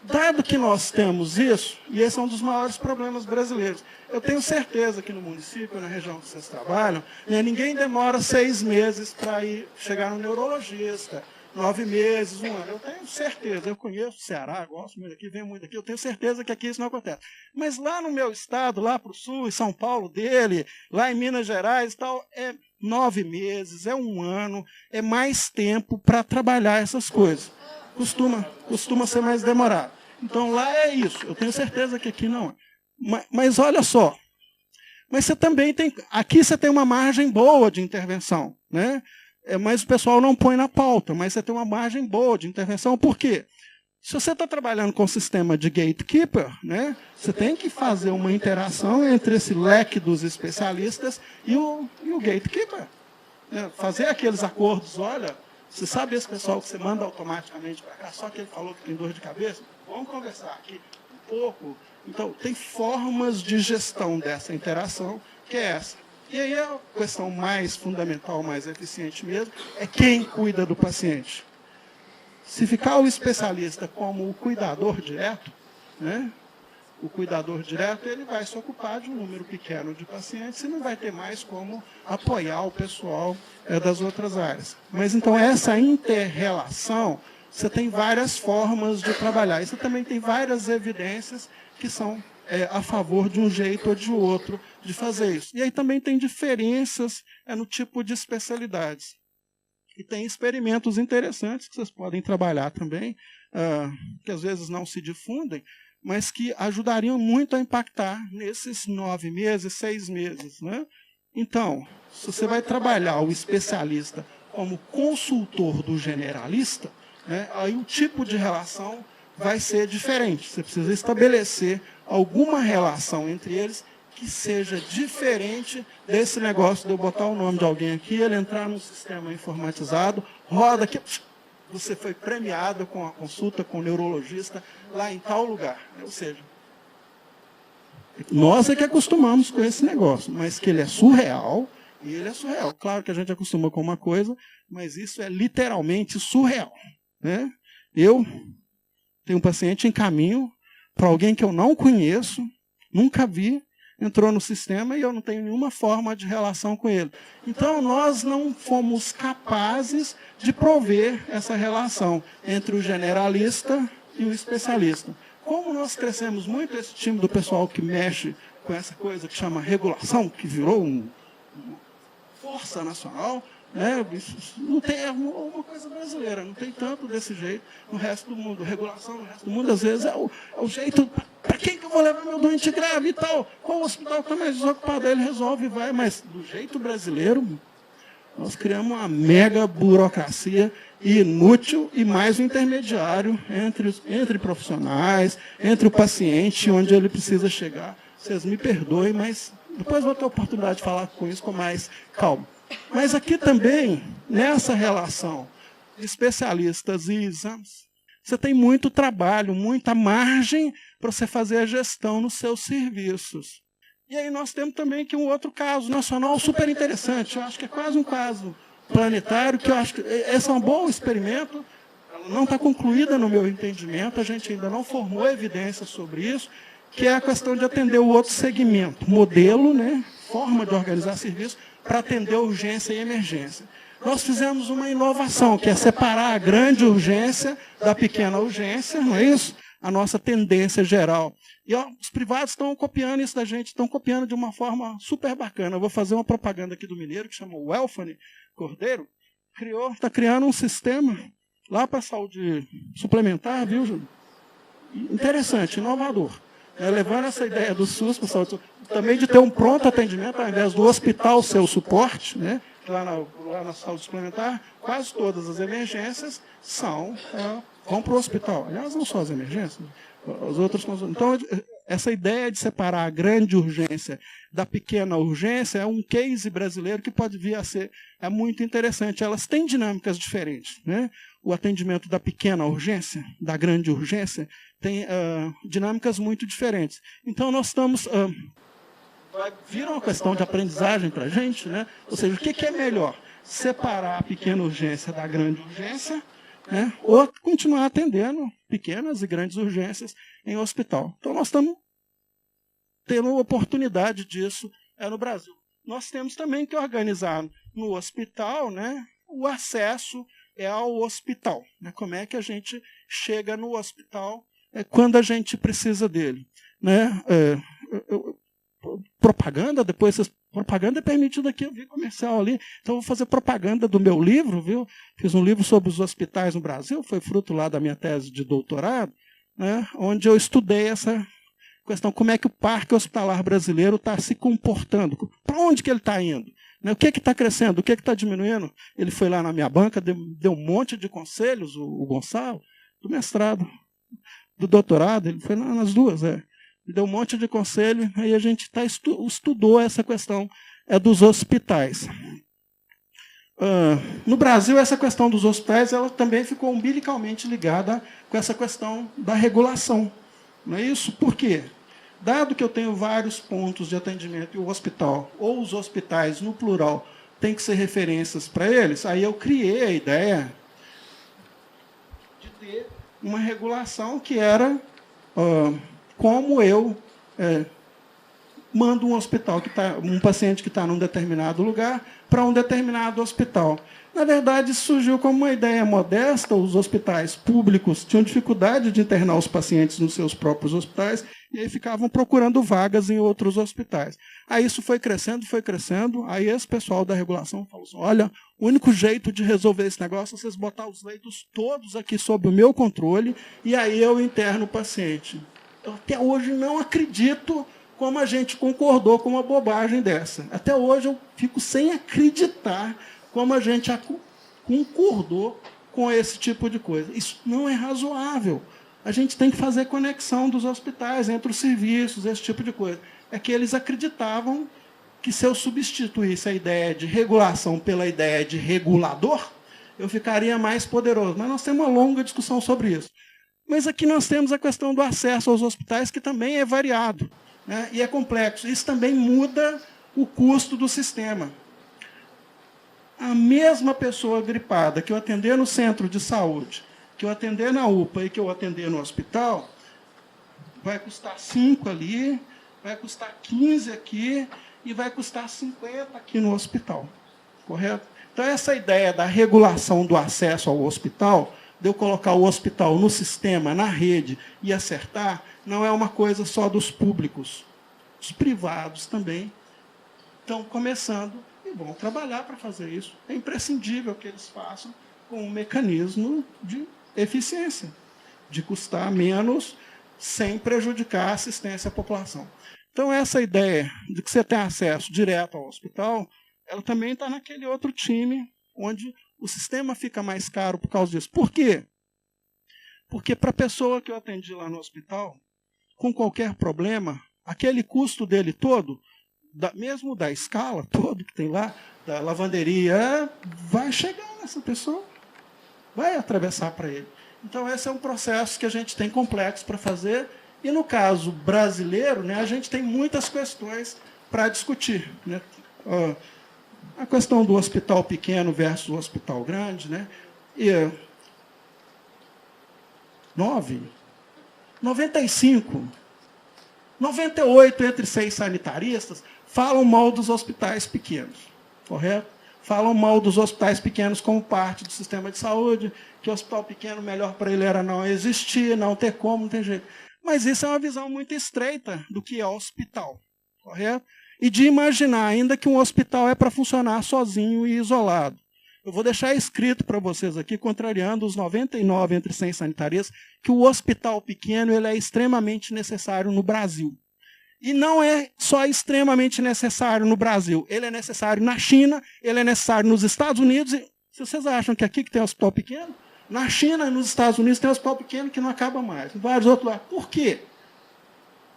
Dado que nós temos isso, e esse é um dos maiores problemas brasileiros, eu tenho certeza que no município, na região que vocês trabalham, né, ninguém demora 6 meses para chegar no neurologista, 9 meses, 1 ano. Eu tenho certeza, eu conheço o Ceará, gosto muito aqui, venho muito aqui, eu tenho certeza que aqui isso não acontece. Mas lá no meu estado, lá para o sul, em São Paulo dele, lá em Minas Gerais e tal, é 9 meses, é 1 ano, é mais tempo para trabalhar essas coisas. Costuma ser mais demorado. Então lá é isso, eu tenho certeza que aqui não é. Mas olha só, mas você também tem, aqui você tem uma margem boa de intervenção, né? Mas o pessoal não põe na pauta, mas você tem uma margem boa de intervenção, por quê? Se você está trabalhando com o sistema de gatekeeper, né, você tem que fazer uma interação entre esse leque dos especialistas e o gatekeeper. Né, fazer aqueles acordos, olha, você sabe esse pessoal que você manda automaticamente para cá, só que ele falou que tem dor de cabeça? Vamos conversar aqui um pouco. Então, tem formas de gestão dessa interação, que é essa. E aí a questão mais fundamental, mais eficiente mesmo, é quem cuida do paciente. Se ficar o especialista como o cuidador direto, né, o cuidador direto ele vai se ocupar de um número pequeno de pacientes e não vai ter mais como apoiar o pessoal das outras áreas. Mas então essa inter-relação, você tem várias formas de trabalhar. E você também tem várias evidências que são a favor de um jeito ou de outro de fazer isso. E aí também tem diferenças no tipo de especialidades. E tem experimentos interessantes que vocês podem trabalhar também, que às vezes não se difundem, mas que ajudariam muito a impactar nesses 9 meses, 6 meses. Né? Então, se você vai trabalhar o especialista como consultor do generalista, né, aí o tipo de relação vai ser diferente. Você precisa estabelecer alguma relação entre eles que seja diferente desse negócio de eu botar o nome de alguém aqui, ele entrar num sistema informatizado, roda aqui, você foi premiado com a consulta com o neurologista lá em tal lugar. Ou seja, nós é que acostumamos com esse negócio, mas que ele é surreal, e ele é surreal. Claro que a gente acostuma com uma coisa, mas isso é literalmente surreal. Né? Eu tenho um paciente em caminho para alguém que eu não conheço, nunca vi, entrou no sistema e eu não tenho nenhuma forma de relação com ele. Então, nós não fomos capazes de prover essa relação entre o generalista e o especialista. Como nós crescemos muito esse time do pessoal que mexe com essa coisa que chama regulação, que virou uma força nacional, né? Isso não tem, é uma coisa brasileira, não tem tanto desse jeito no resto do mundo. Regulação no resto do mundo, às vezes, é o jeito... Para quem que eu vou levar meu doente grave e tal? Qual hospital está mais desocupado? Aí ele resolve e vai, mas do jeito brasileiro, nós criamos uma mega burocracia inútil e mais um intermediário entre profissionais, entre o paciente, onde ele precisa chegar. Vocês me perdoem, mas depois vou ter a oportunidade de falar com isso com mais calma. Mas aqui também, nessa relação de especialistas e exames, você tem muito trabalho, muita margem para você fazer a gestão nos seus serviços. E aí nós temos também aqui um outro caso nacional super interessante. Eu acho que é quase um caso planetário, que eu acho que esse é um bom experimento. Ela não está concluída no meu entendimento, a gente ainda não formou evidência sobre isso, que é a questão de atender o outro segmento. Modelo, né, forma de organizar serviço para atender urgência e emergência. Nós fizemos uma inovação, que é separar a grande urgência da pequena urgência, não é isso? A nossa tendência geral. E os privados estão copiando isso da gente, estão copiando de uma forma super bacana. Eu vou fazer uma propaganda aqui do Mineiro, que chama o Welfane Cordeiro. Está criando um sistema lá para a saúde suplementar, viu, Júlio? Interessante, inovador. Levando essa ideia do SUS para a saúde, também de ter um pronto atendimento, ao invés do hospital ser o suporte, né? Lá na saúde suplementar, quase todas as emergências vão para o hospital. Aliás, não só as emergências, as outras. Então, essa ideia de separar a grande urgência da pequena urgência é um case brasileiro que pode vir a ser muito interessante. Elas têm dinâmicas diferentes. Né? O atendimento da pequena urgência, da grande urgência, tem dinâmicas muito diferentes. Então, nós estamos... vira uma questão de aprendizagem para a gente, né? Ou seja, o que é melhor? Separar a pequena urgência da grande urgência, né? Ou continuar atendendo pequenas e grandes urgências em hospital. Então, nós estamos tendo oportunidade disso no Brasil. Nós temos também que organizar no hospital, né, o acesso ao hospital. Né? Como é que a gente chega no hospital quando a gente precisa dele. Né? Propaganda, propaganda é permitida aqui, eu vi comercial ali, então eu vou fazer propaganda do meu livro, viu? Fiz um livro sobre os hospitais no Brasil, foi fruto lá da minha tese de doutorado, né? Onde eu estudei essa questão, como é que o parque hospitalar brasileiro está se comportando, para onde que ele está indo, né? O que está crescendo, o que está diminuindo. Ele foi lá na minha banca, deu um monte de conselhos, o Gonçalo, do mestrado. do doutorado, ele foi nas duas, me deu um monte de conselho, aí a gente estudou essa questão dos hospitais. No Brasil, essa questão dos hospitais ela também ficou umbilicalmente ligada com essa questão da regulação. Não é isso? Por quê? Dado que eu tenho vários pontos de atendimento e o hospital, ou os hospitais, no plural, tem que ser referências para eles, aí eu criei a ideia de ter uma regulação que era como eu mando um paciente que está num determinado lugar para um determinado hospital. Na verdade, isso surgiu como uma ideia modesta. Os hospitais públicos tinham dificuldade de internar os pacientes nos seus próprios hospitais e aí ficavam procurando vagas em outros hospitais. Aí isso foi crescendo. Aí esse pessoal da regulação falou assim, olha, o único jeito de resolver esse negócio é vocês botar os leitos todos aqui sob o meu controle e aí eu interno o paciente. Eu até hoje não acredito como a gente concordou com uma bobagem dessa. Até hoje eu fico sem acreditar como a gente concordou com esse tipo de coisa. Isso não é razoável. A gente tem que fazer conexão dos hospitais entre os serviços, esse tipo de coisa. É que eles acreditavam que se eu substituísse a ideia de regulação pela ideia de regulador, eu ficaria mais poderoso. Mas nós temos uma longa discussão sobre isso. Mas aqui nós temos a questão do acesso aos hospitais, que também é variado, né? E é complexo. Isso também muda o custo do sistema. A mesma pessoa gripada que eu atender no centro de saúde, que eu atender na UPA e que eu atender no hospital, vai custar 5 ali, vai custar 15 aqui e vai custar 50 aqui no hospital. Correto? Então, essa ideia da regulação do acesso ao hospital, de eu colocar o hospital no sistema, na rede e acertar, não é uma coisa só dos públicos. Os privados também estão começando e vão trabalhar para fazer isso. É imprescindível que eles façam com um mecanismo de eficiência, de custar menos sem prejudicar a assistência à população. Então, essa ideia de que você tem acesso direto ao hospital, ela também está naquele outro time, onde o sistema fica mais caro por causa disso. Por quê? Porque para a pessoa que eu atendi lá no hospital, com qualquer problema, aquele custo dele todo, mesmo da escala todo que tem lá, da lavanderia, vai chegar nessa pessoa, vai atravessar para ele. Então, esse é um processo que a gente tem complexo para fazer, e no caso brasileiro, né, a gente tem muitas questões para discutir, né? A questão do hospital pequeno versus o hospital grande, né? E 95, 98 entre 6 sanitaristas falam mal dos hospitais pequenos, correto? Falam mal dos hospitais pequenos como parte do sistema de saúde, que o hospital pequeno, melhor para ele era não existir, não ter como, não tem jeito. Mas isso é uma visão muito estreita do que é hospital, correto? E de imaginar ainda que um hospital é para funcionar sozinho e isolado. Eu vou deixar escrito para vocês aqui, contrariando os 99 entre 100 sanitarias, que o hospital pequeno ele é extremamente necessário no Brasil. E não é só extremamente necessário no Brasil. Ele é necessário na China, ele é necessário nos Estados Unidos. E, se vocês acham que aqui que tem hospital pequeno, na China e nos Estados Unidos tem hospital pequeno que não acaba mais. Em vários outros lugares. Por quê?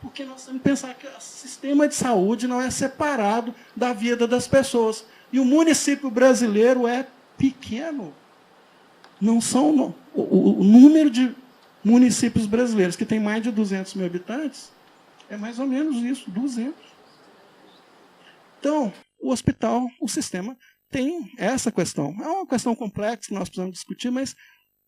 Porque nós temos que pensar que o sistema de saúde não é separado da vida das pessoas. E o município brasileiro é pequeno. Não são o número de municípios brasileiros que tem mais de 200 mil habitantes é mais ou menos isso, 200. Então, o hospital, o sistema, tem essa questão. É uma questão complexa que nós precisamos discutir, mas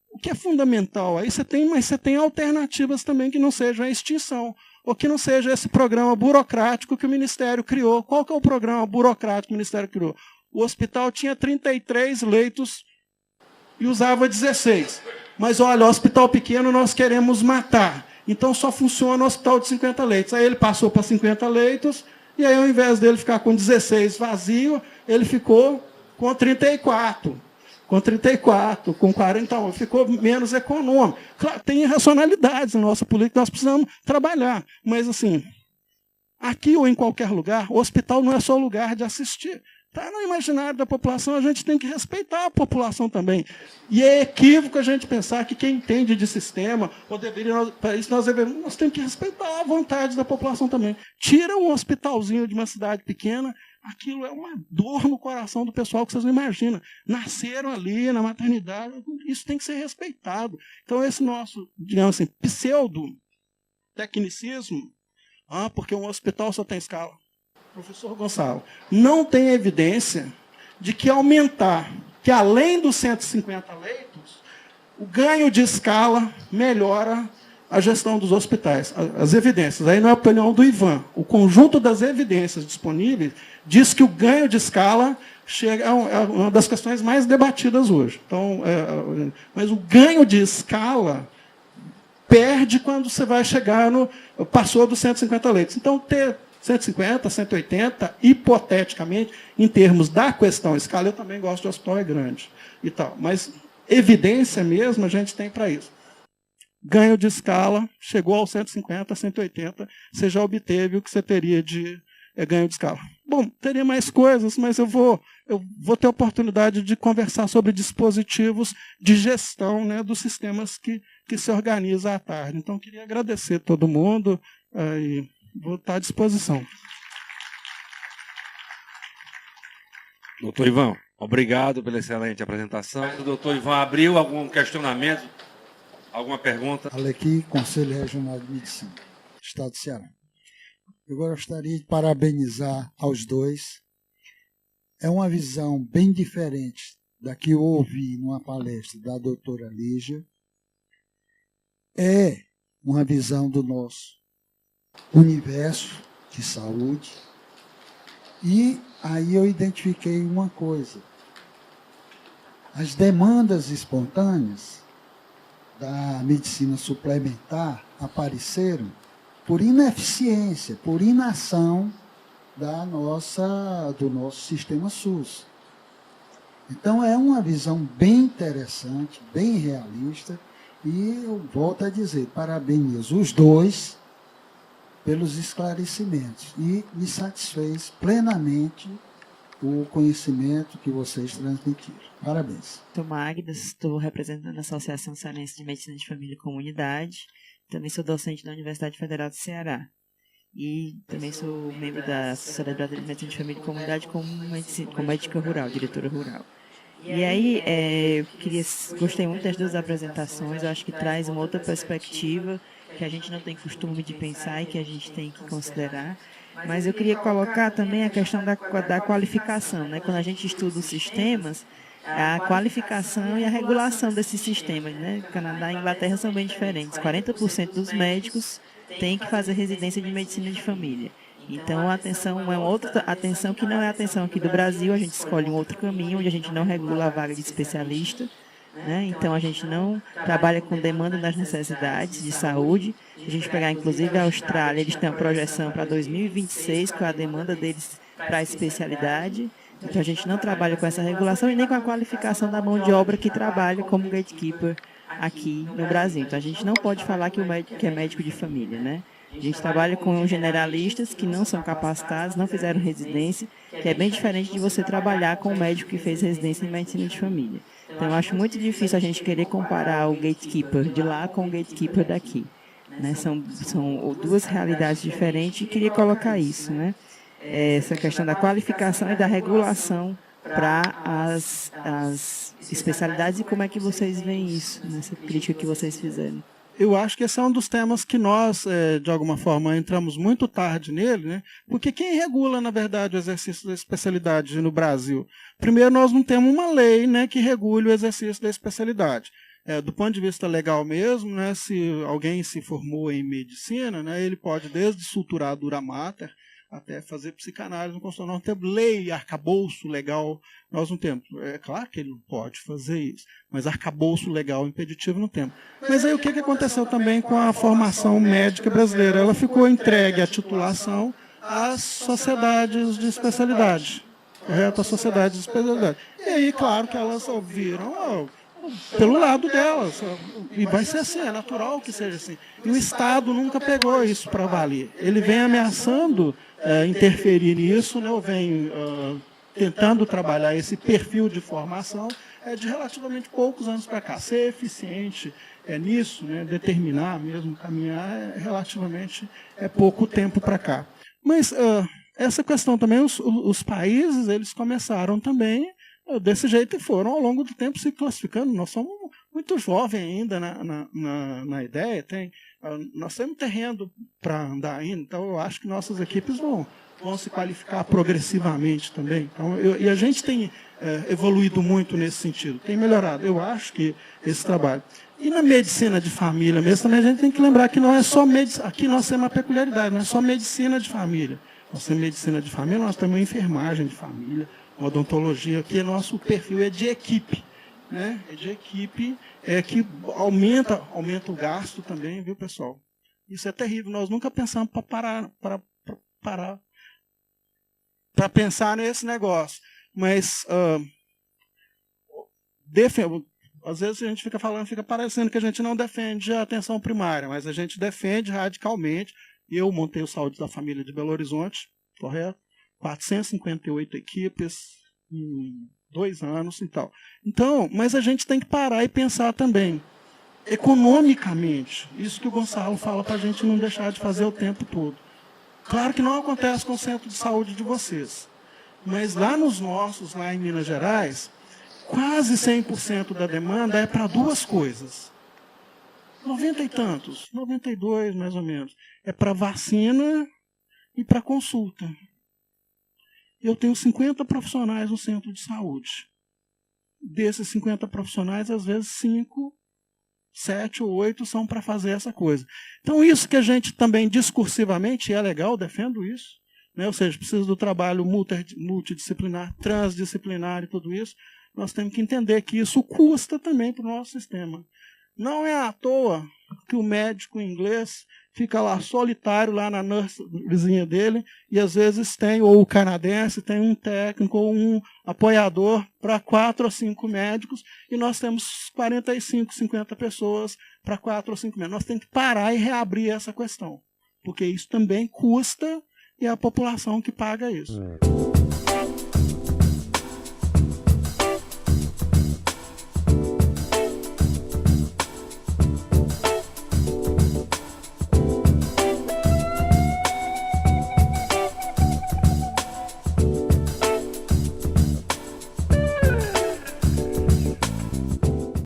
o que é fundamental aí, mas você tem alternativas também que não sejam a extinção, ou que não seja esse programa burocrático que o Ministério criou. Qual que é o programa burocrático que o Ministério criou? O hospital tinha 33 leitos e usava 16. Mas, olha, o hospital pequeno nós queremos matar. Então, só funciona o hospital de 50 leitos. Aí ele passou para 50 leitos, e aí, ao invés dele ficar com 16 vazio, ele ficou com 34. Com 40, então, ficou menos econômico. Claro, tem irracionalidades na nossa política, nós precisamos trabalhar. Mas, assim, aqui ou em qualquer lugar, o hospital não é só lugar de assistir. está no imaginário da população, a gente tem que respeitar a população também. E é equívoco a gente pensar que quem entende de sistema, ou deveria, para isso nós temos que respeitar a vontade da população também. Tira um hospitalzinho de uma cidade pequena, aquilo é uma dor no coração do pessoal que vocês não imaginam. Nasceram ali na maternidade, isso tem que ser respeitado. Então esse nosso, digamos assim, pseudo-tecnicismo, porque um hospital só tem escala. Professor Gonçalo, não tem evidência de que aumentar, que além dos 150 leitos, o ganho de escala melhora a gestão dos hospitais. As evidências, aí não é a opinião do Ivan, o conjunto das evidências disponíveis diz que o ganho de escala é uma das questões mais debatidas hoje. Então, mas o ganho de escala perde quando você vai chegar passou dos 150 leitos. Então, ter 150, 180, hipoteticamente, em termos da questão escala, eu também gosto de hospital grande e tal. Mas evidência mesmo a gente tem para isso. Ganho de escala, chegou aos 150, 180, você já obteve o que você teria de ganho de escala. Bom, teria mais coisas, mas eu vou ter a oportunidade de conversar sobre dispositivos de gestão, né, dos sistemas que se organizam à tarde. Então, queria agradecer a todo mundo e vou estar à disposição. Doutor Ivan, obrigado pela excelente apresentação. O doutor Ivan abriu algum questionamento, alguma pergunta? Alequi, Conselho Regional de Medicina, Estado do Ceará. Eu gostaria de parabenizar aos dois. É uma visão bem diferente da que eu ouvi numa palestra da doutora Lígia. É uma visão do nosso universo de saúde. E aí eu identifiquei uma coisa. As demandas espontâneas da medicina suplementar apareceram por ineficiência, por inação do nosso sistema SUS. Então é uma visão bem interessante, bem realista, e eu volto a dizer, parabenizo os dois pelos esclarecimentos e me satisfez plenamente o conhecimento que vocês transmitiram. Parabéns. Sou Magda, estou representando a Associação Cearense de Medicina de Família e Comunidade. Também sou docente da Universidade Federal do Ceará. E também sou membro da Sociedade Brasileira de Medicina de Família e Comunidade como médica rural, diretora rural. E aí, gostei muito das duas apresentações, eu acho que traz uma outra perspectiva que a gente não tem costume de pensar e que a gente tem que considerar. Mas eu queria colocar também a questão da qualificação, né? Quando a gente estuda os sistemas, a qualificação e a regulação desses sistemas, né? Canadá e Inglaterra são bem diferentes. 40% dos médicos têm que fazer residência de medicina de família. Então, a atenção é uma outra atenção que não é a atenção aqui do Brasil. A gente escolhe um outro caminho, onde a gente não regula a vaga de especialista, né? Então, a gente não trabalha com demanda das necessidades de saúde. Se a gente pegar, inclusive, a Austrália, eles têm uma projeção para 2026, com a demanda deles para a especialidade. Então, a gente não trabalha com essa regulação e nem com a qualificação da mão de obra que trabalha como gatekeeper aqui no Brasil. Então, a gente não pode falar que o médico é médico de família, né? A gente trabalha com generalistas que não são capacitados, não fizeram residência, que é bem diferente de você trabalhar com um médico que fez residência em medicina de família. Então, eu acho muito difícil a gente querer comparar o gatekeeper de lá com o gatekeeper daqui, né? São duas realidades diferentes e queria colocar isso, né? Essa questão da qualificação e da regulação para as especialidades e como é que vocês veem isso, nessa crítica que vocês fizeram. Eu acho que esse é um dos temas que nós, de alguma forma, entramos muito tarde nele, né? Porque quem regula, na verdade, o exercício da especialidade no Brasil? Primeiro, nós não temos uma lei, né, que regule o exercício da especialidade. Do ponto de vista legal mesmo, né, se alguém se formou em medicina, né, ele pode desde suturar dura mater até fazer psicanálise no consultório. Nós não temos lei, arcabouço legal, nós não temos. É claro que ele não pode fazer isso, mas arcabouço legal impeditivo não temos. Mas aí o que aconteceu também com a formação médica brasileira? Ela ficou entregue à titulação às sociedades de especialidade, correto? Às sociedades de especialidade. E aí, claro que elas ouviram pelo lado delas, e vai ser assim, é natural que seja assim. E o Estado nunca pegou isso para valer. Ele vem ameaçando interferir nisso, né? Ou vem tentando trabalhar esse perfil de formação é de relativamente poucos anos para cá. Ser eficiente nisso, né, determinar mesmo, caminhar, relativamente pouco tempo para cá. Mas essa questão também, os países, eles começaram também desse jeito e foram, ao longo do tempo, se classificando. Nós somos muito jovens ainda na ideia, nós temos terreno para andar ainda, então eu acho que nossas equipes vão se qualificar progressivamente também. Então, e a gente tem evoluído muito nesse sentido, tem melhorado, eu acho que esse trabalho. E na medicina de família mesmo, também a gente tem que lembrar que não é só medicina, aqui nós temos uma peculiaridade, não é só medicina de família. Nós temos medicina de família, nós temos enfermagem de família, odontologia, aqui nosso perfil é de equipe. Né? É de equipe, que aumenta o gasto também, viu, pessoal? Isso é terrível, nós nunca pensamos para pensar nesse negócio. Mas, às vezes a gente fica parecendo que a gente não defende a atenção primária, mas a gente defende radicalmente. Eu montei o Saúde da Família de Belo Horizonte, correto? 458 equipes em 2 anos e tal. Então, mas a gente tem que parar e pensar também, economicamente, isso que o Gonçalo fala para a gente não deixar de fazer o tempo todo. Claro que não acontece com o centro de saúde de vocês, mas lá nos nossos, lá em Minas Gerais, quase 100% da demanda é para 2 coisas. 90 e tantos, 92 mais ou menos. É para vacina e para consulta. Eu tenho 50 profissionais no centro de saúde. Desses 50 profissionais, às vezes 5, 7 ou 8 são para fazer essa coisa. Então, isso que a gente também discursivamente, é legal, defendo isso, né? Ou seja, precisa do trabalho multidisciplinar, transdisciplinar e tudo isso, nós temos que entender que isso custa também para o nosso sistema. Não é à toa que o médico inglês fica lá solitário, lá na nursezinha dele, e às vezes tem, ou o canadense, tem um técnico ou um apoiador para 4 ou 5 médicos, e nós temos 45, 50 pessoas para 4 ou 5 médicos. Nós temos que parar e reabrir essa questão, porque isso também custa e é a população que paga isso.